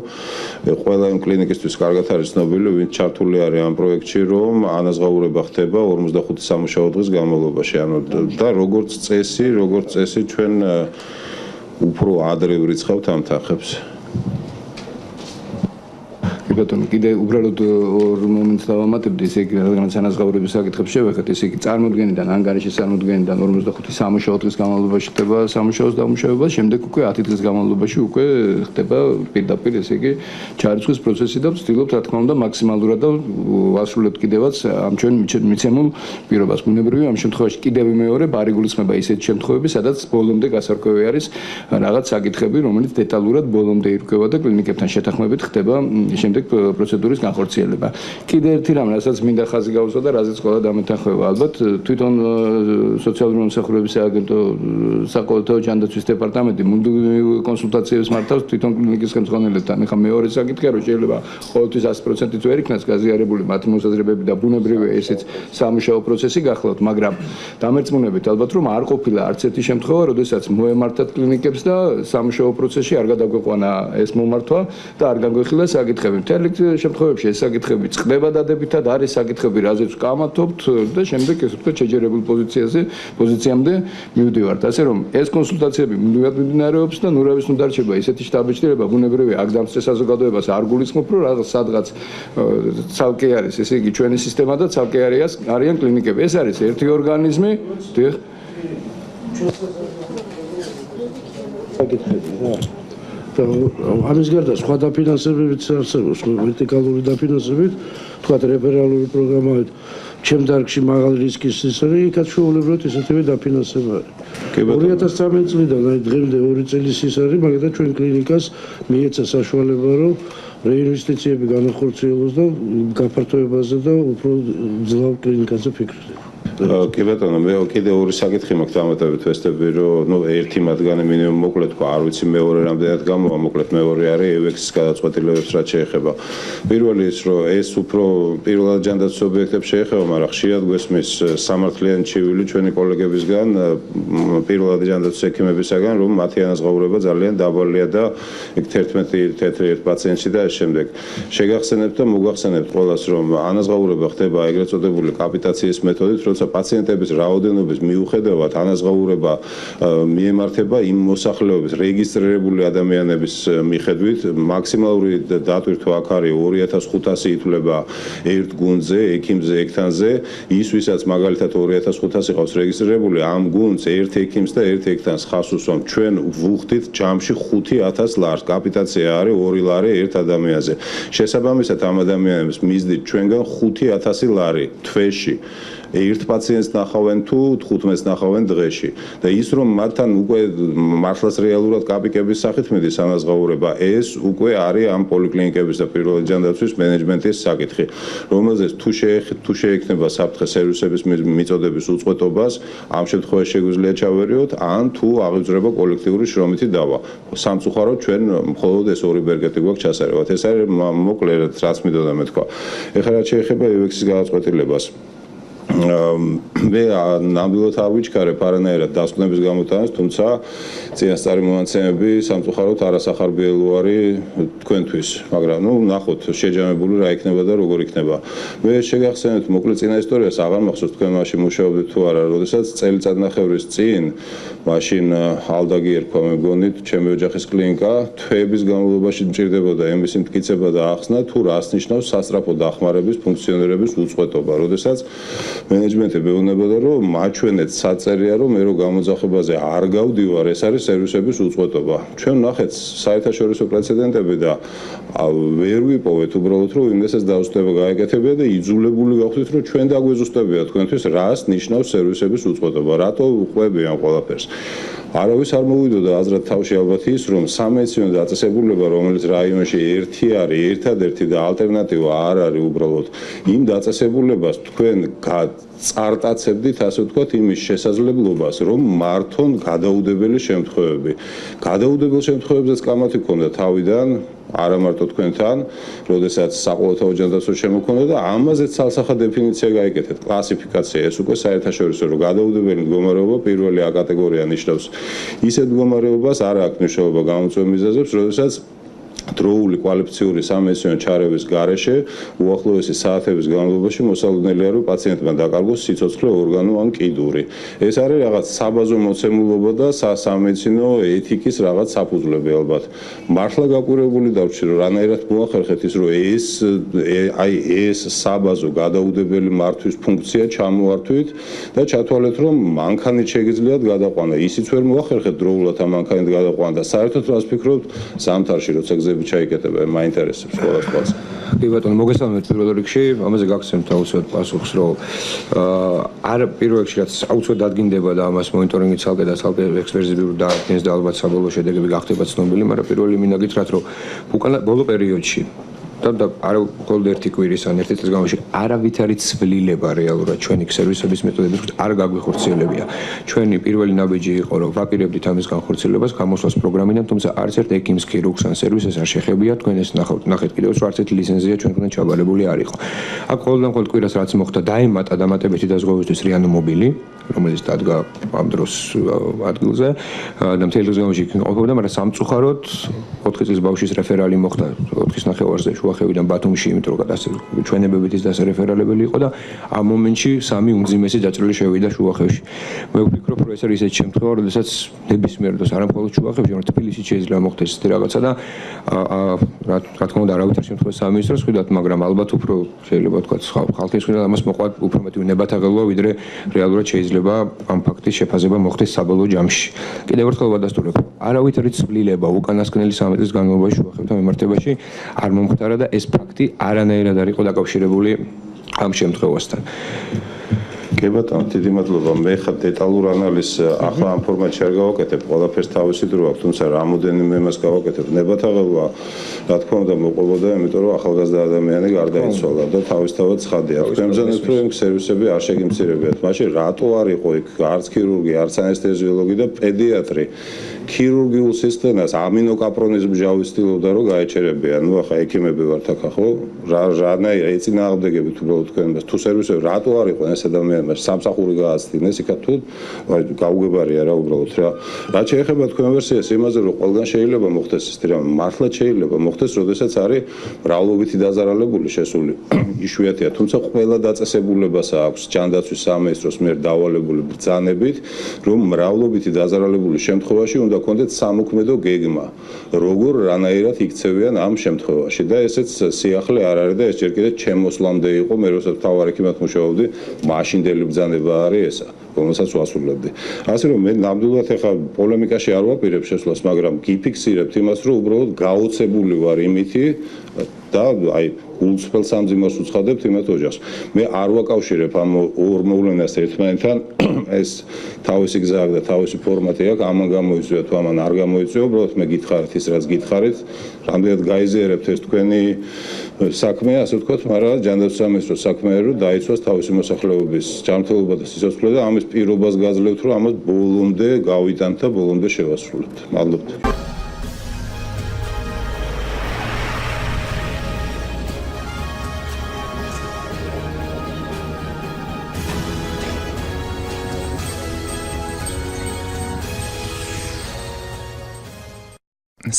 ყველა იმ კლინიკისთვის კარგად არის ცნობილი, ვინც ჩართული არის ამ პროექტში, რომ ანაზღაურება ხდება 45 სამუშაო დღის განმავლობაში. ანუ და როგორც წესი ჩვენ უფრო ადრე ვრიცხავთ ამ თანხებს. ბატონო, კიდე უბრალოდ ორ მომენტს დავამატებდი, ესე იგი, რადგანაც ანაზღაურების საკითხებს შევეხეთ, ესე იგი, წარმოდგენიდან, ანგარიშის წარმოდგენიდან 45 სამუშაო დღის განმავლობაში ხდება სამუშაოს დამუშავება, შემდეგ უკვე 10 დღის განმავლობაში უკვე ხდება პირდაპირ, ესე იგი, ჩარიცხვის პროცესი და ვცდილობთ, რა თქმა უნდა, მაქსიმალურად და ვასრულებთ კიდევაც ამ ჩვენ მიცემულ პირობას. ბუნებრივია, ამ შემთხვევაში კიდევ მეორე ბარიგულისხმება ისეთი შემთხვევები, სადაც ბოლომდე გასარკვევი არის რაღაც საკითხები, რომელიც დეტალურად ბოლომდე ირკვევა და კლინიკებთან შეთანხმებით ხდება შემდეგ პროცედურის განხორციელება. კიდე ერთი რამ, რასაც მინდა ხაზი გაუსვა და რაზეც ყველა დამეთანხმება. ალბათ თვითონ სოციალური მომსახურების სააგენტო საყოველთაო ჯანდაცვის დეპარტამენტი მუდმივ კონსულტაციებს მართავს თვითონ კლინიკის ხელმძღვანელებთან. ეხლა მეორე საკითხია, რომ შეიძლება ყოველთვის 100%-ით ვერ იქნას გაზიარებული მათი მოსაზრებები და ბუნებრივია ესეც სამუშაო პროცესი გახლავთ, მაგრამ დამერწმუნებით ალბათ რომ არ ყოფილა არც ერთი შემთხვევა, როდესაც მოემართათ კლინიკებს და სამუშაო პროცესში არ გადაგვეყვანა ეს მომართვა და არ განგვეხილა საკითხები. მთელ შემთხვევებში ეს საკითხები წყდება დადებითად, არის საკითხები, რაზეც ვკამათობთ და შემდეგ ესე ვთქვათ შეჯერებულ პოზიციამდე მივდივართ. ასე რომ ეს კონსულტაციები მუდმივად მიმდინარეობს და ნურავის ნუ დარჩება ისეთი შტაბ-ბიჭდირება, ბუნებრივია აქ დამცრე საზოგადოებას არ გულისხმობ, რომ რაღაც სადღაც ცალკე არის, ესე იგი ჩვენი სისტემა და ცალკე არიან კლინიკები. ეს არის ერთი ორგანიზმი, დიახ. ამის გარდა სხვა დაფინანსებებიც არსებობს, ვერტიკალური დაფინანსებით, თქვათ რეფერალური პროგრამებით, ჩემ დარგში მაღალი რისკის ის არის, იქაც შეუულებრად ისეთივე დაფინანსება არის. 2013 წლიდან აი დღემდე 2 წლის ის არის, მაგალითად ჩვენ კლინიკას მიეცა საშუალება, რომ რეინვესტიციები განახორციელოს და გაფართოებაზე და უფრო ძლავა კლინიკაზე ფიქრდება. კი ბატონო, მე კიდე ორი საკითხი მაქვს დამატებით ვესტები, რომ ერთი მათგანი მინიმუმ მოკლედ თქვა, არ ვიცი მეორე რამდენად გამოვა, მოკლედ მეორე არის EUX-ის გადაწყვეტილებებს რაც შეეხება. პირველი ის, რომ ეს უფრო პირველად ჯანდაცვის ობიექტებს შეეხება, მაგრამ ხშირად გვესმის სამართლიანი ჩივილი ჩვენი კოლეგებისგან, პირველად ჯანდაცვის ექიმებისგან, რომ მათი ანაზღაურება ძალიან დაბალია და 11 თეთრი ერთ პაციენტში და ამ შემდეგ. შეგახსენებთ და მოგახსენებთ ყველას, რომ ანაზღაურება ხდება ეგრეთ წოდებული კაპიტაციის მეთოდით, როცა პაციენტების რაოდენობის მიუხედავად ანაზღაურება მიემართება იმ მოსახლეობის რეგისტრირებული ადამიანების მიხედვით, მაქსიმალური დატვირთვა აქ არის 2500 ითვლება ერთ გუნდზე, ექიმზე, ექთანზე, ის ვისაც მაგალითად 2500 ყავს რეგისტრირებული, ამ გუნდს ერთ ექიმს და ერთ ექთანს ხავს უსვამ. ჩვენ ვუხდით ჯამში 5000 ლარს, კაპიტაცია არის 2 ლარი ერთ ადამიანზე. შესაბამისად ამ ადამიანებს მისდით ჩვენგან 5000 ლარი თვეში. ერთ პაციენტს ნახავენ თუ 15-ს ნახავენ დღეში და ის რომ მათთან უკვე მართლაც რეალურად კაპიკების სახით მიდის ანაზღაურება, ეს უკვე არის ამ პოლიკლინიკების და პირველი ჯანდაცვის მენეჯმენტის საკითხი, რომელზეც თუ შეექნება საფრთხე სერვისების მიწოდების უწყვეტობას, ამ შემთხვევაში შეგვიძლია ჩავერიოთ, ან თუ აღიძვრება კოლექტიური შრომითი დავა. სამწუხაროდ ჩვენ მხოლოდ ეს ორი ბერგეთი გვაქვს ჩასარევად. ეს არის მოკლედ რაც მინდოდა მეთქვა. ეხლა რაც შეეხება EUX-ის გადაწყვეტილებას, მე ნამდვილად არ ვიჩქარებ არანაირად დასკვნების გამოტანას, თუმცა წინასწარი მონაცემები სამწუხაროდ არასახარბიელო არის თქვენთვის, მაგრამ ნახოთ შეჯამებული რა იქნება და როგორ იქნება. მე შეგახსენებთ მოკლედ წინა ისტორიას, აღარ მახსოვს თქვენ მაშინ მუშაობდით თუ არა, როდესაც წელიწადნახევრის წინ მაშინ ალდაგი ერქვა მე მგონი ჩემი ოჯახის კლინიკა, თვეების განმავლობაში მჭირდებოდა ემის მტკიცება და ახსნა თუ რას ნიშნავს სასწრაფო დახმარების ფუნქციონირების უწყვეტობა, როდესაც მენეჯმენტი მეუბნებოდა, რომ მაჩვენეთ საწერია, რომ მე რო გამოძახებაზე არ გავდივარ, ეს არის სერვისების უწყვეტობა. ჩვენ ნახეთ საერთაშორისო პრეცედენტები და ვერ ვიპოვეთ უბრალოდ, რომ იმესაც დაუსტება გაეკეთებია და იძულებული გავხდით, რომ ჩვენ დაგვეზუსტებია თქვენთვის, რას ნიშნავს სერვისების უწყვეტობა, რატო უყვებიან ყველაფერს. არავის არ მოვიდოდა აზრად თავში ალბათ ის, რომ სამედიცინო დაწესებულება, რომელიც რაიონში ერთი არის, ერთადერთი და ალტერნატივა არ არის უბრალოდ იმ დაწესებულებას თქვენ წარტაცებდით, ასე ვთქვათ, იმის შესაძლებლობას, რომ მართონ გადაუდებელი შემთხვევები. გადაუდებელ შემთხვევებზეც კამათი ქონდა თავიდან, არა მარტო თქვენთან, როდესაც საყოველთაო ჯანდაცვა შემოქონდა და ამაზეც ცალსახა დეფინიცია გაიკეთეთ, კლასიფიკაცია, ეს უკვე საერთაშორისო, რომ გადაუდებელი მდგომარეობა პირველი A კატეგორია ნიშნავს ისეთ მდგომარეობას, არ აქვს მნიშვნელობა გამოწვევ მიზეზებს, როდესაც დროული კვალიფიციური სამედიცინო ჩარევის გარეშე უახლოესი საათების განმავლობაში მოსალოდნელია, რომ პაციენტმა დაკარგოს სიცოცხლე ორგანო ან კიდური. ეს არის რაღაც საბაზო მოცემულობა და სამედიცინო ეთიკის რაღაც საფუძვლები ალბათ. მართლა გაკვირვებული დავრჩი, რომ რანაირად მოახერხეთ ის, რომ ეს საბაზო გადაუდებელი მართვის ფუნქცია ჩამოართვით და ჩათვალეთ, რომ მანქანით შეგიძლიათ გადაყვანა. ისიც ვერ მოახერხეთ დროულად ამ მანქანით გადაყვანა და საერთოდ რას ფიქრობთ ზამთარში, როცა ჩაიკეთება, მაინტერესებს ყველას. კი ბატონო, მოგესალმებით პირველ რიგში, ამაზე გაგცემთ აუცილებლად პასუხს, რომ არ პირველ რიგში რაც აუცილებლად დადგინდება და ამას მონიტორინგი ცალკე და ცალკე ექსპერტიზები და ალბათ საბოლოო შედეგები გახდება ცნობილი, მაგრამ პირველი მინდა გითხრათ, რომ უკანა ბოლო პერიოდში და არ მხოლოდ ერთი კვირის ან ერთი წლის განმავლობაში არავითარი ცვლილება რეალურად ჩვენი სერვისების მეთოდებით არ გაგვიხორციელებია. ჩვენი პირველი ნაბიჯი იყო, რომ ვაპირებდით ამის განხორციელებას გამოსვლას პროგრამიდან, თუმცა არც ერთ ექიმს, ქირურგს ან სერვისს არ შეხებია. თქვენ ეს ნახეთ კიდევ, რომ არც ერთი ლიცენზია ჩვენთან ჩაბარებული არ იყო. აქ მხოლოდ კვირას რაც მოხდა, დაემატა დამატებითი დაზღვევისთვის რიანომობილი, რომელიც დადგა ამ დროს ადგილზე და მთელი დღის განმავლობაში ყოფილა, მაგრამ სამწუხაროდ 4 წლის ბავშვის რეფერალი მოხდა 4-ის ნახევარზე შუახევიდან ბათუმში, იმიტომ რომ ჩვენებებით ის დასერეფერალებელი იყო და ამ მომენტში სამი უმძიმესი დაჭრილი შევიდა შუახევში. მე ვფიქრობ, რომ ეს არის ისეთი შემთხვევა, როდესაც ნებისმიერ დროს არ მხოლოდ შუახევში, არამედ თბილისში შეიძლება მოხდეს ესეთი რაღაცა და რა თქმა უნდა არავითარ შემთხვევაში სამინისტროს ხვიდათ, მაგრამ ალბათ უფრო შეიძლება თქვა ხალხის ხვიდათ ამას მოყვა უფრო მეტი ნებათაღელვა, ვიდრე რეალურად შეიძლება ამ ფაქტის შეფასება მოხდეს საბოლოო ჯამში. კიდევ ერთხელ ვადასტურებ, არავითარი ცვლილება უკანასკნელი 13 წლის განმავლობაში შუახევთან მიმართებაში არ მომხდარა და ეს ფაქტი არანაირად არ იყო დაკავშირებული ამ შემთხვევასთან. კი ბატონო, დიდი მადლობა. მე ხა დეტალურ ანალიზს ახლა ამ ფორმატში არ გავაკეთებ, ყველაფერს თავისი დრო აქვს, თუმცა რამოდენიმე იმას გავაკეთებ. ნებათაღელვა, რა თქმა უნდა, მოყვებოდა, იმიტომ რომ ახალგაზრდა ადამიანი გარდაიცვალა და თავისთავად ცხადია. თქვენზანაც რომ იმ სერვისები არ შეგიმცირებიათ. მაშინ რატო არ იყო იქ არც ქირურგი, არც ანესთეზიოლოგი და პედიატრი? ქირურგიულ სისტემას ამინოკაპრონის ბჟავი ცდილობდა რომ გაეჩერებიან. ნუ ახლა ექიმები ვართ აქ ხო? რანაირად ეწინააღმდეგებით უბრალოდ თქვენებას თუ სერვისები რატო არ იყო ეს ადამიანები სამსახური გააცდინეს იქა თუ გაუგებარია რა უბრალოდ რა. რაც შეეხება თქვენ ვერსიას იმაზე რომ ყველგან შეიძლება მოხდეს ეს რა მართლა შეიძლება მოხდეს, როდესაც არის მრავლობითი დაზარალებული შესული. იშვიათია, თუმცა ყველა დაწესებულებას აქვს ჯანდაცვის სამინისტროს მიერ დავალებული ბრძანებით, რომ მრავლობითი დაზარალებული შემთხვევაში უნდა კონდეთ სამოქმედო გეგმა, როგორ რანაირად იქცევიან ამ შემთხვევაში და ესეც სიახლე არ არის და ეს ჯერ კიდევ ჩემოსლამდე იყო, მე როცა თავარ ექიმად მუშაობდი, მაშინდელი ბრძანება არის ესა, რომელსაც ვასრულებდი. ასე რომ მე ნამდვილად ეხა პოლემიკაში არ ვაპირებ შესვლას, მაგრამ გიფიქსირებთ იმას, რომ უბრალოდ გაოცებული ვარ იმითი და აი გულწრფელ სამძიმარს უცხადებთ იმათ ოჯახს. მე არ ვაკავშირებ ამ ორ მოვლენას ერთმანეთთან, ეს თავისი გზა აქვს და თავისი ფორმატი აქვს, ამან გამოიწვია თუ ამან არ გამოიწვია, უბრალოდ მე გითხარით ის რაც გითხარით, რამდენად გაიზიარებთ ეს თქვენი საქმე, ასე ვთქვათ, მაგრამ ჯანდაცვის სამინისტროს საქმეა რომ დაიცვას თავისი მოსახლეობის ჯანმრთელობა და სიცოცხლე და ამის პირობას გაძლევთ, რომ ამას ბოლომდე გავიტანთ და ბოლომდე შევასრულებთ. მადლობთ.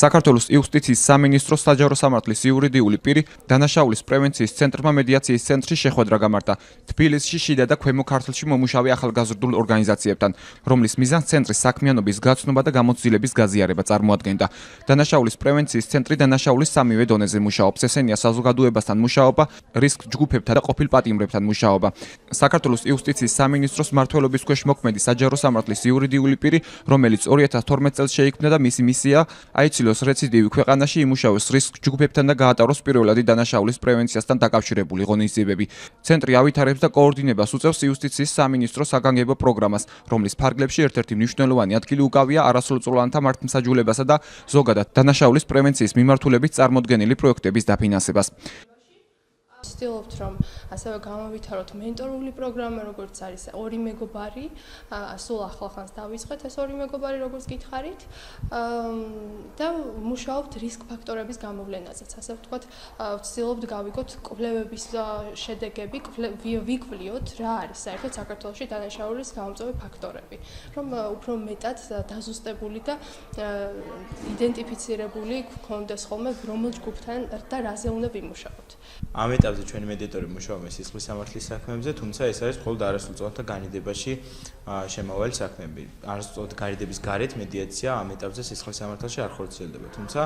საქართველოს იუსტიციის სამინისტროს საჯარო სამართლის იურიდიული პირი დანაშაულის პრევენციის ცენტრმა მედიაციის ცენტრში შეხვედრა გამართა თბილისში შიდა და ქვემო ქართლში მომუშავე ახალგაზრდულ ორგანიზაციებთან, რომლის მიზანს ცენტრის საქმიანობის გაცნობა და გამოცდილების გაზიარება წარმოადგენდა. დანაშაულის პრევენციის ცენტრი დანაშაულის სამივე დონეზე მუშაობს, ესენია საზოგადოებასთან მუშაობა, რისკ ჯგუფებთან და ყოფილ პატიმრებთან მუშაობა. საქართველოს იუსტიციის სამინისტროს მმართველობის ქვეშ მოქმედი საჯარო სამართლის იურიდიული პირი, რომელიც 2012 წელს შეიქმნა და მისი მისია აიცილოს რეციდივი ქვეყანაში, იმუშავოს რისკ ჯგუფებთან და გაატაროს პირველადი დანაშაულის პრევენციასთან დაკავშირებული ღონისძიებები. ცენტრი ავითარებს და კოორდინებას უწევს იუსტიციის სამინისტროს საგანგებო პროგრამას, რომლის ფარგლებში ერთ-ერთი მნიშვნელოვანი ადგილი უკავია არასრულწლოვანთა მართლმსაჯულებასა და ზოგადად დანაშაულის პრევენციის მიმართულებით წარმოდგენილი პროექტების დაფინანსებას. ვცდილობთ რომ ასევე გამავითაროთ მენტორული პროგრამა, როგორც არის ორი მეგობარი, სულ ახლახანს დავიწყეთ ეს ორი მეგობარი, როგორც გითხარით, და მუშაობთ რისკ ფაქტორების გამოვლენაზეც. ასე ვთქვათ, ვცდილობთ გავიგოთ კვლევების შედეგები, ვიკვლიოთ რა არის საერთოდ საქართველოში დანაშაულის გამომწვევი ფაქტორები, რომ უფრო მეტად დაზუსტებული და იდენტიფიცირებული გქონდეს ხოლმე რომელ ჯგუფთან და რაზე უნდა ვიმუშაოთ. ამ ეტაპზე ჩვენი მედიატორი მუშაობს სისხლის სამართლის საქმეებზე, თუმცა ეს არის მხოლოდ არასრულწლოვანთა განიდებაში შემავალი საქმეები. არასრულწლოვანთა განიდების გარეთ მედიაცია ამ ეტაპზე სისხლის სამართალში არ ხორციელდება, თუმცა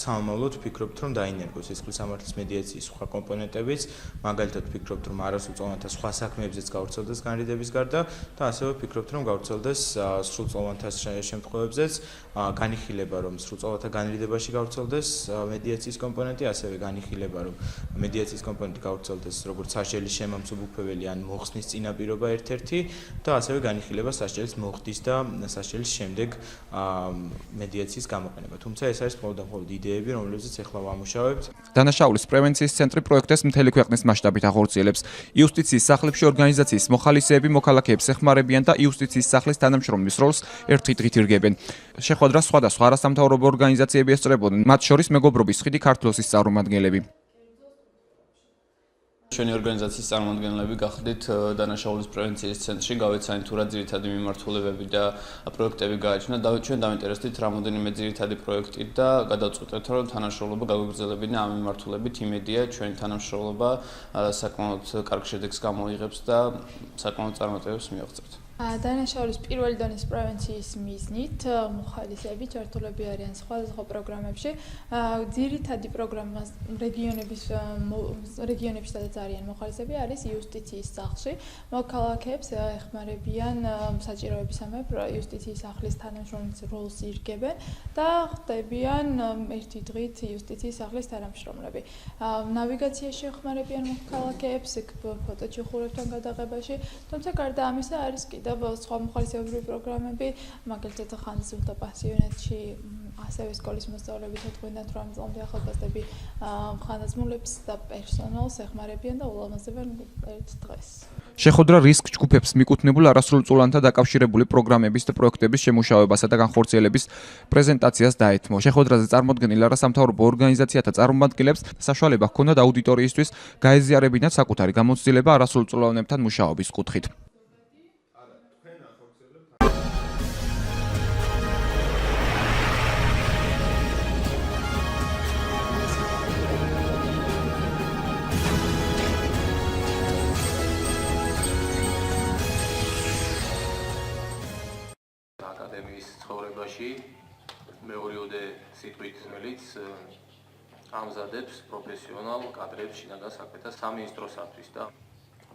სამომავლოდ ვფიქრობთ, რომ დაინერგოს სისხლის სამართლის მედიაციის სხვა კომპონენტებიც, მაგალითად ვფიქრობთ, რომ არასრულწლოვანთა სხვა საქმეებზეც გავრცელდეს განიდების გარდა და ასევე ვფიქრობთ, რომ გავრცელდეს სრულწლოვანთა შემთხვევებზეც განიხილება, რომ სრულწლოვანთა განიდებაში გავრცელდეს მედიაციის კომპონენტი, ასევე განიხილება, რომ მედიაციის კომპონენტი გამოყვანით გავრცელდეს როგორც სასჯელის შემამსუბუქებელი ან მოხსნის წინაპირობა ერთ-ერთი და ასევე განიხილება სასჯელის მოხდის და სასჯელის შემდეგ მედიაციის გამოყენება. თუმცა ეს არის მხოლოდ იდეები, რომლებზეც ახლა ვამუშავებთ. დანაშაულის პრევენციის ცენტრი პროექტს მთელი ქვეყნის მასშტაბით ახორციელებს. იუსტიციის სახლებში ორგანიზაციის მოხალისეები მოქალაქეებს ეხმარებიან და იუსტიციის სახლის თანამშრომლის როლს ერთი დღით ირგებენ. შეხვედრას სხვადასხვა არასამთავრობო ორგანიზაციები ესწრებოდნენ, მათ შორის მეგობრობის ხიდი ქართლოსის წარმომადგენლები. ჩვენი ორგანიზაციის წარმომადგენლები გახდით დანაშაულის პრევენციის ცენტრში, გავეცანით თუ რა ძირითადი მიმართულებები და პროექტები გააჩნდა და ჩვენ დამინტერესდით რამოდენიმე ძირითადი პროექტით და გადავწყვიტეთ, რომ თანამშრომლობა გაგვიგრძელებინა ამ მიმართულებით. იმედია, ჩვენი თანამშრომლობა საკმაოდ კარგ შედეგს გამოიღებს და საკმაოდ წარმატებებს მიაღწევთ. დანაშაულის პირველი დონის პრევენციის მიზნით მოხალისეები ჩართულები არიან სხვადასხვა პროგრამებში. ძირითადი პროგრამა რეგიონებში, სადაც არიან მოხალისეები, არის იუსტიციის სახლში. მოქალაქეებს ეხმარებიან საჭიროებისამებრ იუსტიციის სახლის თანამშრომლის როლს ირგებენ და ხდებიან ერთი დღით იუსტიციის სახლის თანამშრომლები. ნავიგაციაში ეხმარებიან მოქალაქეებს ფოტოჩუხურებთან გადაღებაში, თუმცა გარდა ამისა არის კიდევ სხვა მოხალისეებრივი პროგრამები, მაგალითად ხანძრთა პასიონატში, ასევე სკოლის მოსწავლეები 4-დან 8 წლამდე ახალგაზრდები ხანაზმულებს და პერსონალს ეხმარებიან და ულამაზებენ ერთ დღეს. შეხვედრა რისკ ჯგუფებს მიკუთვნებულ არასრულწლოვანთა დაკავშირებული პროგრამების და პროექტების შემუშავებასა და განხორციელების პრეზენტაციას დაეთმო. შეხვედრაზე წარმოდგენილ არასამთავრობო ორგანიზაციათა წარმომადგენლებს საშუალება ჰქონდათ აუდიტორიისთვის გაეზიარებინათ საკუთარი გამოცდილება არასრულწლოვანებთან მუშაობის კუთხით. აკადემიის ცხოვრებაში მეორეოდე სიტყვით, რომელიც ამზადებს პროფესიონალ კადრებს შინაგან საქმეთა სამინისტროსათვის და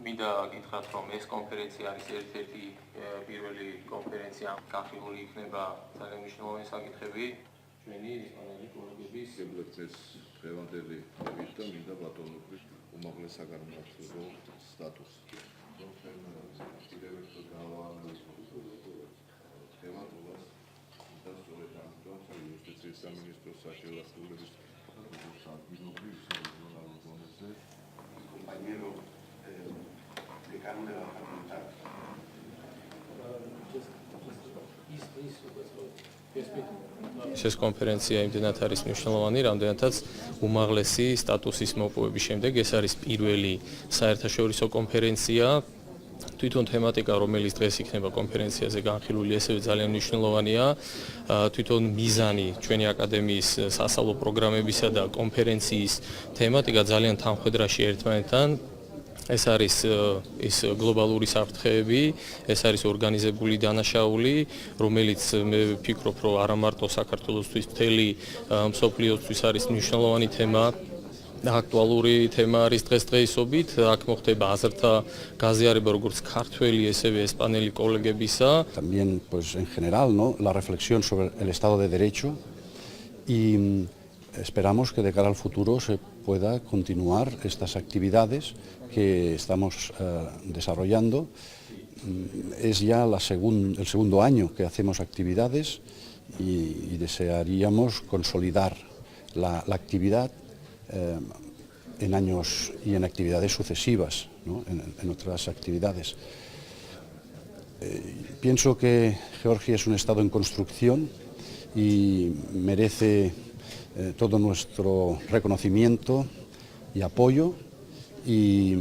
მინდა გითხრათ, რომ ეს კონფერენცია არის ერთ-ერთი პირველი კონფერენცია, განხილული იქნება ძალიან მნიშვნელოვანი საკითხები ჩვენი ესპანელი კოლეგების ეს დღევანდელი და მინდა ბატონობის უმაღლეს საგანმანათლებლო სტატუსი. სამინისტროს საშუალებების ადგილობრივ საგანმანათლებლო დონეზე compañero decano de la facultad. ეს კონფერენცია იმდენად არის მნიშვნელოვანი, რამდენადაც უმაღლესი სტატუსის მოპოვების შემდეგ ეს არის პირველი საერთაშორისო კონფერენცია. თვითონ თემატიკა, რომელიც დღეს იქნება კონფერენციაზე განხილული, ესევე ძალიან მნიშვნელოვანია. თვითონ მიზანი ჩვენი აკადემიის სასწავლო პროგრამებისა და კონფერენციის თემატიკა ძალიან თანხვედრაში ერთმანეთთან. ეს არის ის გლობალური საფრთხეები, ეს არის ორგანიზებული დანაშაული, რომელიც მე ვფიქრობ, რომ არა მარტო საქართველოსთვის, მთელი მსოფლიოსთვის არის მნიშვნელოვანი თემა. Aktuალური თემა არის დღესდღეობით, აქ მოხდება აზრთა გაზიარება როგორც ქართველი, ესევე ესპანელი კოლეგებისა. También pues en general, ¿no? La reflexión sobre el Estado de Derecho y esperamos que de cara al futuro se pueda continuar estas actividades que estamos desarrollando. Es ya el segundo año que hacemos actividades y desearíamos consolidar la actividad en años y en actividades sucesivas, ¿no? en otras actividades. Pienso que Georgia es un estado en construcción y merece todo nuestro reconocimiento y apoyo y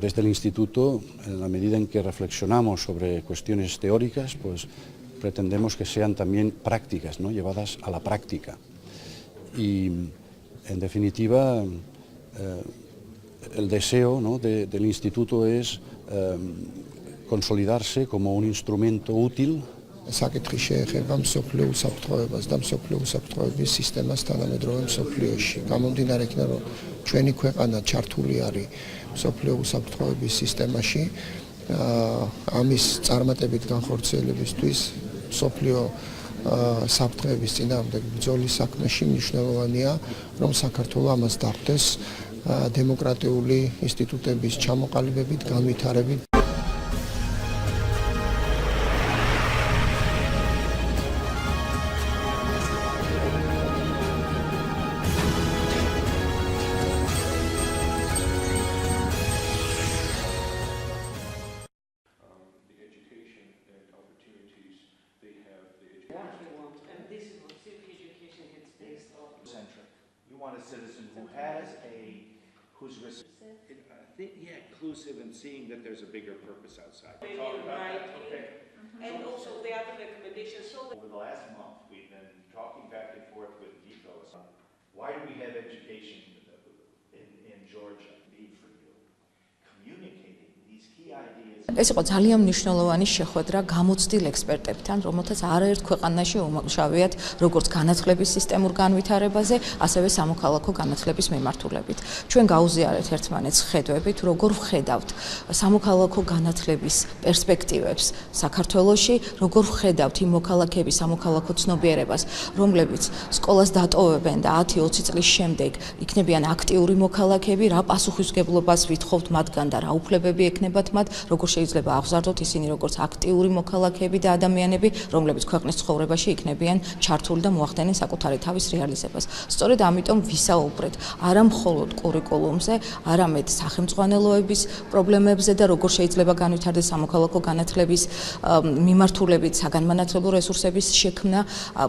desde el instituto, en la medida en que reflexionamos sobre cuestiones teóricas, pues pretendemos que sean también prácticas, ¿no? Llevadas a la práctica. Y en definitiva, el deseo, ¿no? del instituto es consolidarse como un instrumento útil. საკითხი შეეხება მსოფლიო უსაფრთხოებას და მსოფლიო უსაფრთხოების სისტემას თანამედროვე მსოფლიოში. გამომდინარე იქიდან, რომ ჩვენი ქვეყანა ჩართული არის მსოფლიო უსაფრთხოების სისტემაში, ამის წარმატებით განხორციელებისთვის მსოფლიო საფრთხეების წინააღმდეგ ბრძოლის საქმეში მნიშვნელოვანია, რომ საქართველო ამას დახვდეს დემოკრატიული ინსტიტუტების ჩამოყალიბებით, განვითარებით. You want a citizen who has who's inclusive and seeing that there's a bigger purpose outside. And also the other recommendations. Over the last month, we've been talking back and forth with DECOS. Why do we have education in Georgia? Need for you. Communicating these key ideas. ეს იყო ძალიან მნიშვნელოვანი შეხვედრა გამოცდილ ექსპერტებთან, რომელთაც არაერთ ქვეყანაში უმუშავიათ როგორც განათლების სისტემურ განვითარებაზე, ასევე სამოქალაქო განათლების მიმართულებით. ჩვენ გაუზიარეთ ერთმანეთს ხედვები, თუ როგორ ვხედავთ სამოქალაქო განათლების პერსპექტივებს საქართველოში, როგორ ვხედავთ იმ მოქალაქეების სამოქალაქო ცნობიერებას, რომლებიც სკოლას დატოვებენ და 10-20 წლის შემდეგ იქნებიან აქტიური მოქალაქეები, რა პასუხისმგებლობას ვითხოვთ მათგან და რა უფლებები ექნებათ მათ, როგორ შეიძლება აღზარდოთ ისინი როგორც აქტიური მოქალაქეები და ადამიანები, რომლებიც ქვეყნის ცხოვრებაში იქნებიან ჩართული და მოახდენენ საკუთარი თავის რეალიზებას. სწორედ ამიტომ ვისაუბრეთ არა მხოლოდ კურიკულუმზე, არამედ სახელმწიფოების პრობლემებზე და როგორ შეიძლება განვითარდეს სამოქალაქო განათლების მიმართულებით საგანმანათლებლო რესურსების შექმნა,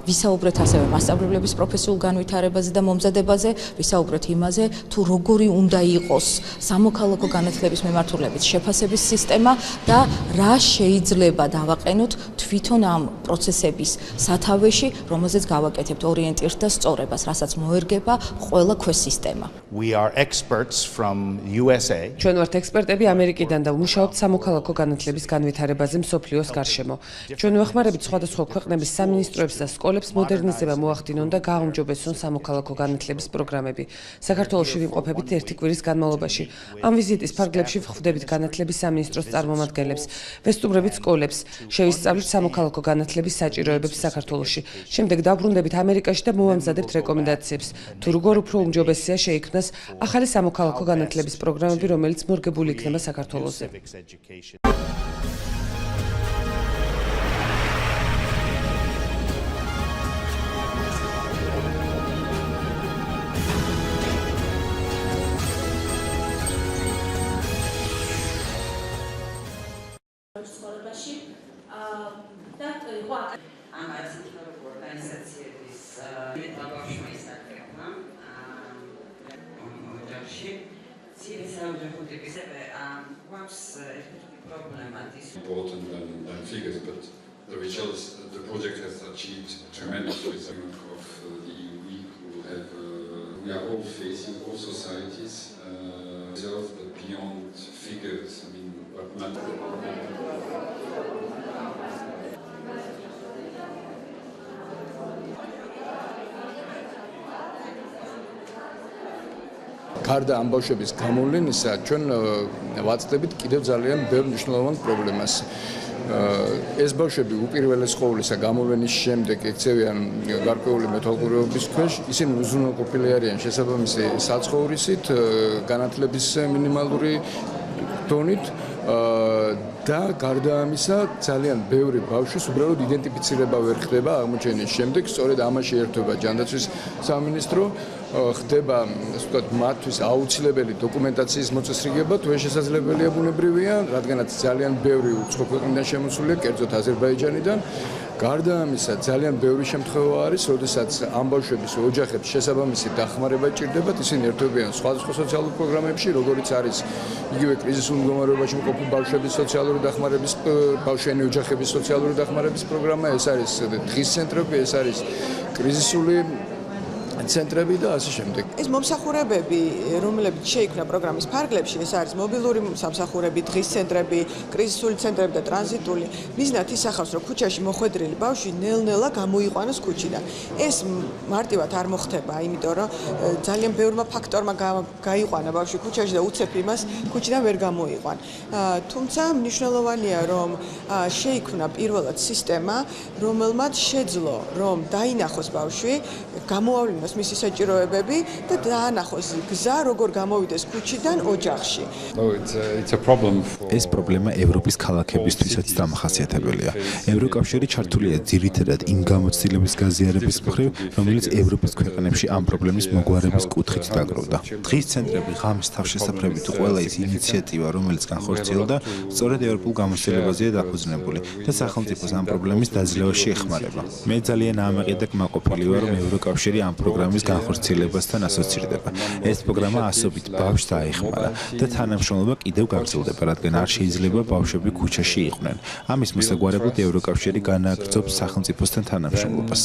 ვისაუბრეთ ასევე მასწავლებლების პროფესიულ განვითარებაზე და მომზადებაზე, ვისაუბრეთ იმაზე, თუ როგორი უნდა იყოს სამოქალაქო განათლების მიმართულებით შეფასების სისტემა და რა შეიძლება დავაყენოთ თვითონ ამ პროცესების სათავეში, რომელზეც გავაკეთებთ ორიენტირს და სწორებას, რასაც მოერგება ყველა ქვესისტემა. We are experts from USA. ჩვენ ვართ ექსპერტები ამერიკიდან და ვმუშაობთ სამოქალაქო განათლების განვითარებაზე მსოფლიოს გარშემო. ჩვენ ვეხმარებით სხვადასხვა ქვეყნების სამინისტროებს და სკოლებს მოდერნიზება მოახდინონ და გააუმჯობესონ სამოქალაქო განათლების პროგრამები. საქართველოში ვიმყოფებით ერთი კვირის განმავლობაში. ამ ვიზიტის ფარგლებში ვხვდებით განათლების სამინისტროს წარმომადგენლებს, ვესტუმრებით სკოლებს, შევისწავლით სამოქალაქო განათლების საჭიროებებს საქართველოში. შემდეგ დავბრუნდებით ამერიკაში და მოვამზადებთ რეკომენდაციებს, თუ როგორ უფრო უმჯობესია შეიქმნას ახალი სამოქალაქო განათლების პროგრამები, რომელიც მორგებული იქნება საქართველოზე. Important than figures, but the results the project has achieved tremendous results of the EU week. We are all facing all societies results, but beyond figures. I mean, what matters. გარდა ამ ბავშვების გამოვლენისა, ჩვენ ვაცდებით კიდევ ძალიან ბევრ მნიშვნელოვან პრობლემას. ეს ბავშვები უპირველეს ყოვლისა გამოვლენის შემდეგ ექცევიან გარკვეული მეთვალყურეობის ქვეშ, ისინი უზრუნველყოფილი არიან შესაბამისი საცხოვრისით, განათლების მინიმალური დონით და გარდა ამისა ძალიან ბევრი ბავშვის უბრალოდ იდენტიფიცირება ვერ ხდება აღმოჩენის შემდეგ, სწორედ ამაში ერთვება ჯანდაცვის სამინისტრო, ხდება ასე ვთქვათ მათთვის აუცილებელი დოკუმენტაციის მოწესრიგება, თუ ეს შესაძლებელია ბუნებრივია, რადგანაც ძალიან ბევრი უცხო ქვეყნიდან შემოსულია, კერძოდ აზერბაიჯანიდან. გარდა ამისა, ძალიან ბევრი შემთხვევა არის, როდესაც ამ ბავშვების ოჯახებს შესაბამისი დახმარება ჭირდებათ, ისინი ერთვებიან სხვადასხვა სოციალურ პროგრამებში, როგორიც არის იგივე კრიზისულ მდგომარეობაში მყოფი ბავშვების სოციალური დახმარების, ბავშვიანი ოჯახების სოციალური დახმარების პროგრამა, ეს არის დღის ცენტრები, ეს არის კრიზისული ცენტრები და ასე შემდეგ. ეს მომსახურებები, რომლებიც შეიქმნა პროგრამის ფარგლებში, ეს არის მობილური სამსახურები, დღის ცენტრები, კრიზისული ცენტრები და ტრანზიტული. მიზნად ისახავს, რომ ქუჩაში მოხვედრილი ბავშვი ნელ-ნელა გამოიყვანოს ქუჩიდან. ეს მარტივად არ მოხდება, იმიტომ რომ ძალიან ბევრმა ფაქტორმა გაიყვანა ბავშვი ქუჩაში და უცებ იმას ქუჩიდან ვერ გამოიყვან. თუმცა მნიშვნელოვანია, რომ შეიქმნა პირველად სისტემა, რომელმაც შეძლო, რომ დაინახოს ბავშვი, გამოავლინოს მისი საჭიროებები და დაანახოს გზა, როგორ გამოვიდეს ქუჩიდან ოჯახში. ეს პრობლემა ევროპის ქალაქებისთვისაც დამახასიათებელია. ევროკავშირი ჩართულია ძირითადად იმ გამოცდილების გაზიარების მხრივ, რომელიც ევროპის ქვეყნებში ამ პრობლემის მოგვარების კუთხით დაგროვდა. დღის ცენტრები ღამის თავშესაფრებით ყველა ის ინიციატივა, რომელიც განხორციელდა, სწორედ ევროპულ გამოცდილებაზეა დაფუძნებული და სახელმწიფოს ამ პრობლემის დაძლევაში ეხმარება. მე ძალიან ამაყი და კმაყოფილი ვარ, რომ ევროკავშირი ამ პროგრამის განხორციელებასთან ასოცირდება. ეს პროგრამა ასობით ბავშვს დაეხმარა და თანამშრომლობა კიდევ გაგრძელდება, რადგან არ შეიძლება ბავშვები ქუჩაში იყვნენ. ამის მოსაგვარებლად ევროკავშირი განაგრძობს სახელმწიფოსთან თანამშრომლობას.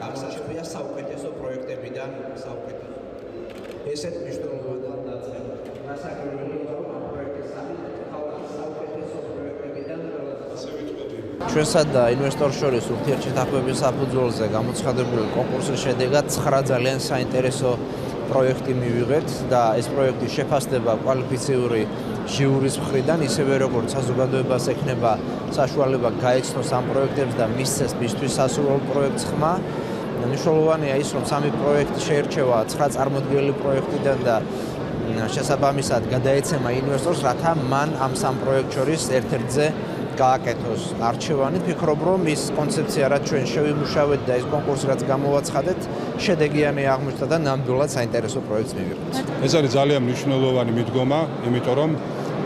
გამოსჭრილია საუკეთესო პროექტებიდან საუკეთესო. ესეთ მნიშვნელოვანი დაწესება. გასაგებია რომ ამ პროექტის საუკეთესო პროექტებიდან ჩვენსა და ინვესტორ შორის ურთიერთშეთანხმების საფუძველზე გამოცხადებული კონკურსის შედეგად 9 ძალიან საინტერესო პროექტი მივიღეთ და ეს პროექტი შეფასდება კვალიფიციური ჟიურის მხრიდან, ისევე როგორც საზოგადოებას ექნება საშუალება გაეცნოს ამ პროექტებს და მისცეს მისთვის სასურველ პროექტს ხმა. მნიშვნელოვანია ის, რომ სამი პროექტი შეირჩევა 9 წარმოდგენილი პროექტიდან და შესაბამისად გადაეცემა ინვესტორს, რათა მან ამ სამ პროექტ შორის ერთ-ერთზე გააკეთოს არჩევანი. ვფიქრობ, რომ ის კონცეფცია, რაც ჩვენ შევიმუშავეთ და ეს კონკურსი, რაც გამოვაცხადეთ, შედეგიანი აღმოჩნდა და ნამდვილად საინტერესო პროექტს მივიღეთ. ეს არის ძალიან მნიშვნელოვანი მიდგომა, იმიტომ რომ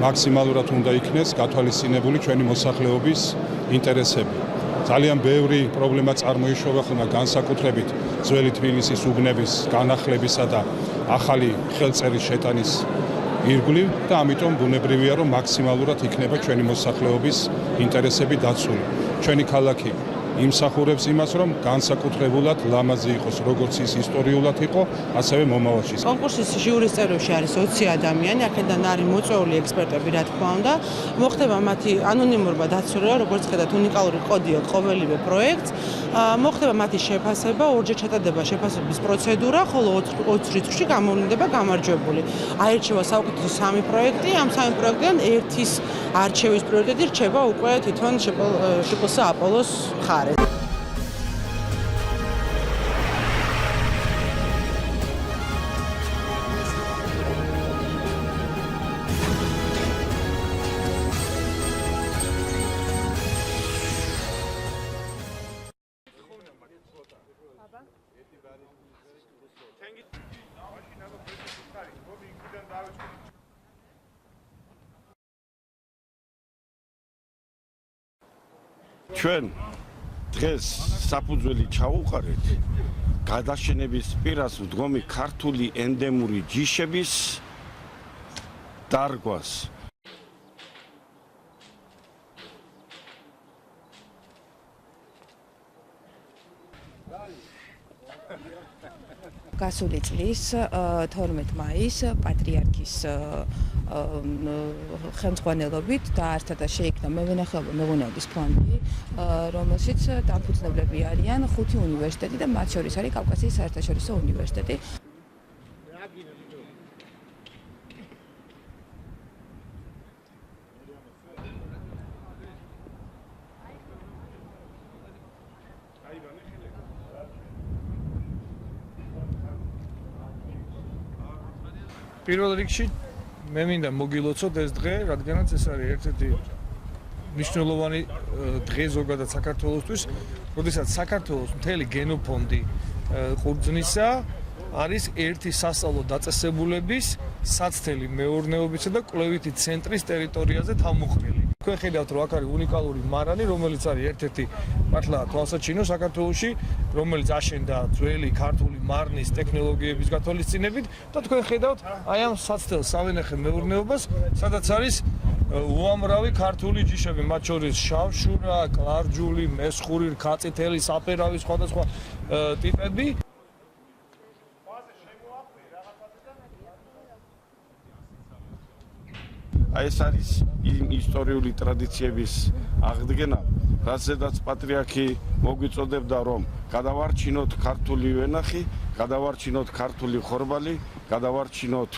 მაქსიმალურად უნდა იქნეს გათვალისწინებული ჩვენი მოსახლეობის ინტერესები. ძალიან ბევრი პრობლემა წარმოიშოვა ხოლმე განსაკუთრებით ძველი თბილისის უბნების განახლებისა და ახალი ხელწერის შეტანის ირგვლივ და ამიტომ ბუნებრივია რომ მაქსიმალურად იქნება ჩვენი მოსახლეობის ინტერესები დაცული. ჩვენი ქალაქი იმსახურებს იმას, რომ განსაკუთრებულად ლამაზი იყოს, როგორც ის ისტორიულად იყო, ასევე მომავალში. კონკურსის ჟიურის წევრებში არის 20 ადამიანი, აქედან არის მოწვეული ექსპერტები, რა თქმა უნდა. მოხდება მათი ანონიმურობა დაცული, როგორც ხედავთ, უნიკალური კოდია ყოველივე პროექტს. მოხდება მათი შეფასება, ორჯერ ჩატარდება შეფასების პროცედურა, ხოლო 20 რიცხვში გამოვლინდება გამარჯვებული. აირჩევა საუკეთესო 3 პროექტი, ამ 3 პროექტიდან ერთის არჩევის პრიორიტეტი რჩება უკვე თვითონ შპლს აპოლოს მხარეს. ჩვენ დღეს საფუძველი ჩაუყარეთ გადაშენების პირას მდგომი ქართული ენდემური ჯიშების დარგვას. გასული წლის 12 მაისს პატრიარქის ხელმძღვანელობით დაარსდა და შეიქმნა მეღვინეობის ფონდი, რომელშიც დამფუძნებლები არიან 5 უნივერსიტეტი და მათ შორის არის კავკასიის საერთაშორისო უნივერსიტეტი. პირველ რიგში მე მინდა მოგილოცოთ ეს დღე, რადგანაც ეს არის ერთ-ერთი მნიშვნელოვანი დღე ზოგადად საქართველოსთვის, როდესაც საქართველოს მთელი გენოფონდი ყურძნისა არის ერთი სასწავლო დაწესებულების საცდელი მეურნეობისა და კვლევითი ცენტრის ტერიტორიაზე თავმოყრილი. თქვენ ხედავთ, რომ აქ არის უნიკალური მარანი, რომელიც არის ერთ-ერთი მართლა თვალსაჩინო საქართველოში, რომელიც აშენდა ძველი ქართული მარნის ტექნოლოგიების გათვალისწინებით და თქვენ ხედავთ აი ამ საცდელ სავენახე მეურნეობას, სადაც არის უამრავი ქართული ჯიშები, მათ შორის შავშურა, კლარჯული, მესხური, რქაწითელი, საფერავი, სხვადასხვა ტიპები. აი ეს არის იმ ისტორიული ტრადიციების აღდგენა, რაზედაც პატრიარქი მოგვიწოდებდა, რომ გადავარჩინოთ ქართული ვენახი, გადავარჩინოთ ქართული ხორბალი, გადავარჩინოთ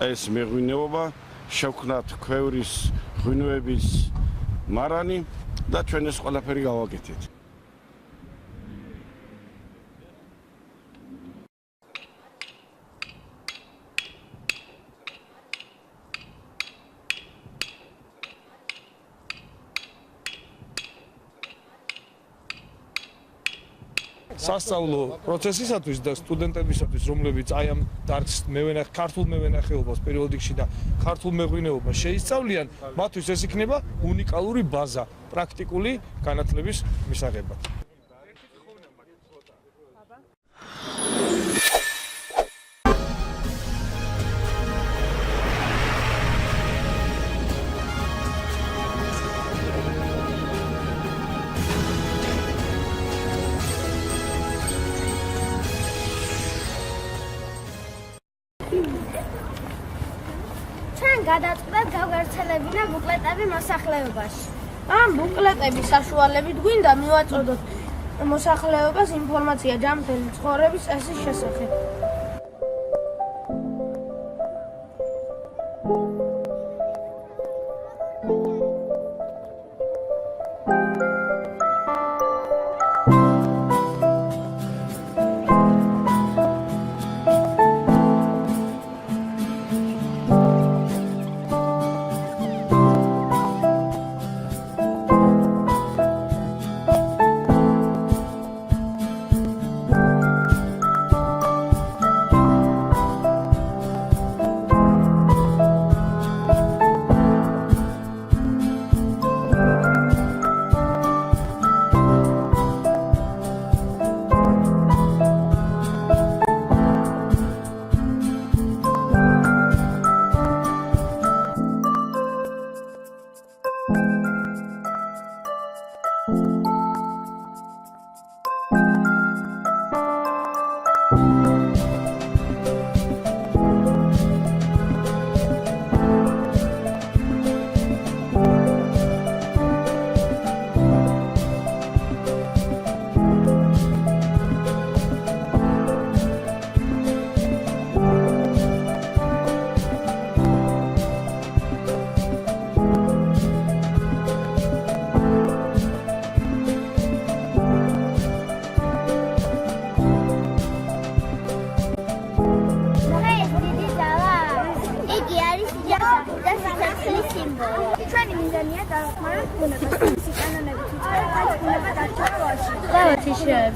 ეს მეღვინეობა, შევქმნათ ქვევრის ღვინოების მარანი და ჩვენ ეს ყველაფერი გავაკეთეთ. სასწავლო პროცესისათვის და სტუდენტებისათვის, რომლებიც აი ამ დარგს ქართულ მევენახეობას პერიოდიკში და ქართულ მეღვინეობას შეისწავლიან, მათთვის ეს იქნება უნიკალური ბაზა პრაქტიკული განათლების მისაღებად. გადაწყვეტ გავგავრცელებინა ბუკლეტები მოსახლეობაში. ამ ბუკლეტების საშუალებით გვინდა მივაწოდოთ მოსახლეობას ინფორმაცია ჯანმრთელი ცხოვრების წესის შესახებ.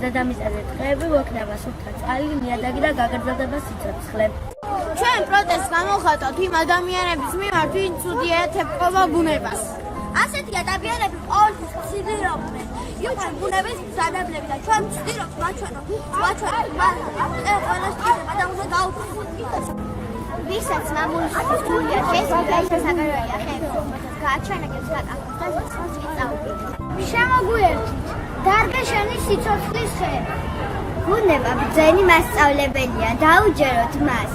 დედამიწაზე დღეები მოქმედება სუფთა წყალი, ნიადაგი და გაგრძელდება სიცოცხლე. ჩვენ პროტესტს გამოვხატავთ იმ ადამიანების მიმართ, ვინც უდიათ ეთყობა ბუნებას. ასეთი ადამიანები ყოველთვის ცდილობდნენ იუჩენ ბუნების მზადებლები და ჩვენ ვცდილობთ მაჩვენოთ ყველას ჭირდება და უნდა გაუქმოთ. ვისაც მამულისთვის გულია შესაძლოა საკაროია ხეებს, გააჩვენებს საკითხს და ისიც წავიდეთ. შემოგვიერთით დარბეშანი სიცოცხლის ხე. ბუნება ბრძენი მასწავლებელია, დაუჯეროთ მას.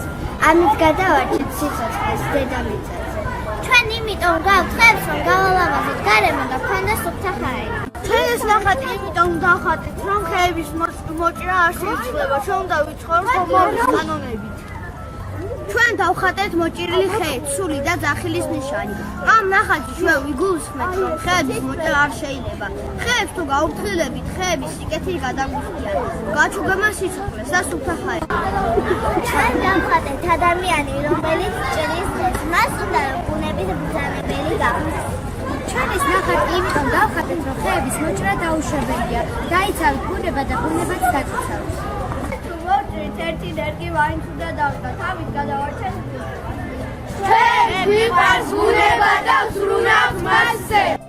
ამით გადავარჩით სიცოცხლეს დედამიწაზე. ჩვენ იმიტომ გავხდეთ, რომ გავალავაზოთ გარემო და გვქონდა სუფთა ხარი. ჩვენ ეს ნახატი იმიტომ დავხატეთ, რომ ხეების მოჭრა არ შეიძლება, ჩვენ უნდა ვიცხოვროთ ხომალდის კანონებით. ჩვენ დავხატეთ მოჭრილი ხე, ცული და ძახილის ნიშანი. ამ ნახატში ჩვენ ვიგულისხმეთ, რომ ხეების მოჭრა არ შეიძლება. ხეებს თუ გაუფრთხილებით, ხეების სიკეთე გადაგვიხდიან. გაჩუგება სიცოცხლეს და სუფთა ხარი. ჩვენ დავხატეთ ადამიანი, რომელიც ჭრის ხეს, მას უნდა რომ ბუნების მბრძანებელი გახდეს. ჩვენ ეს ნახატი იმიტომ დავხატეთ, რომ ხეების მოჭრა დაუშვებელია. დაიცავთ ბუნება და ბუნებაც დაწესავს. ერთი ნერგი მაინც უნდა დავდგათ, ამით გადავარჩენთ. ჩვენ გვიყვარს ბუნება და ვსრულავთ მასზე.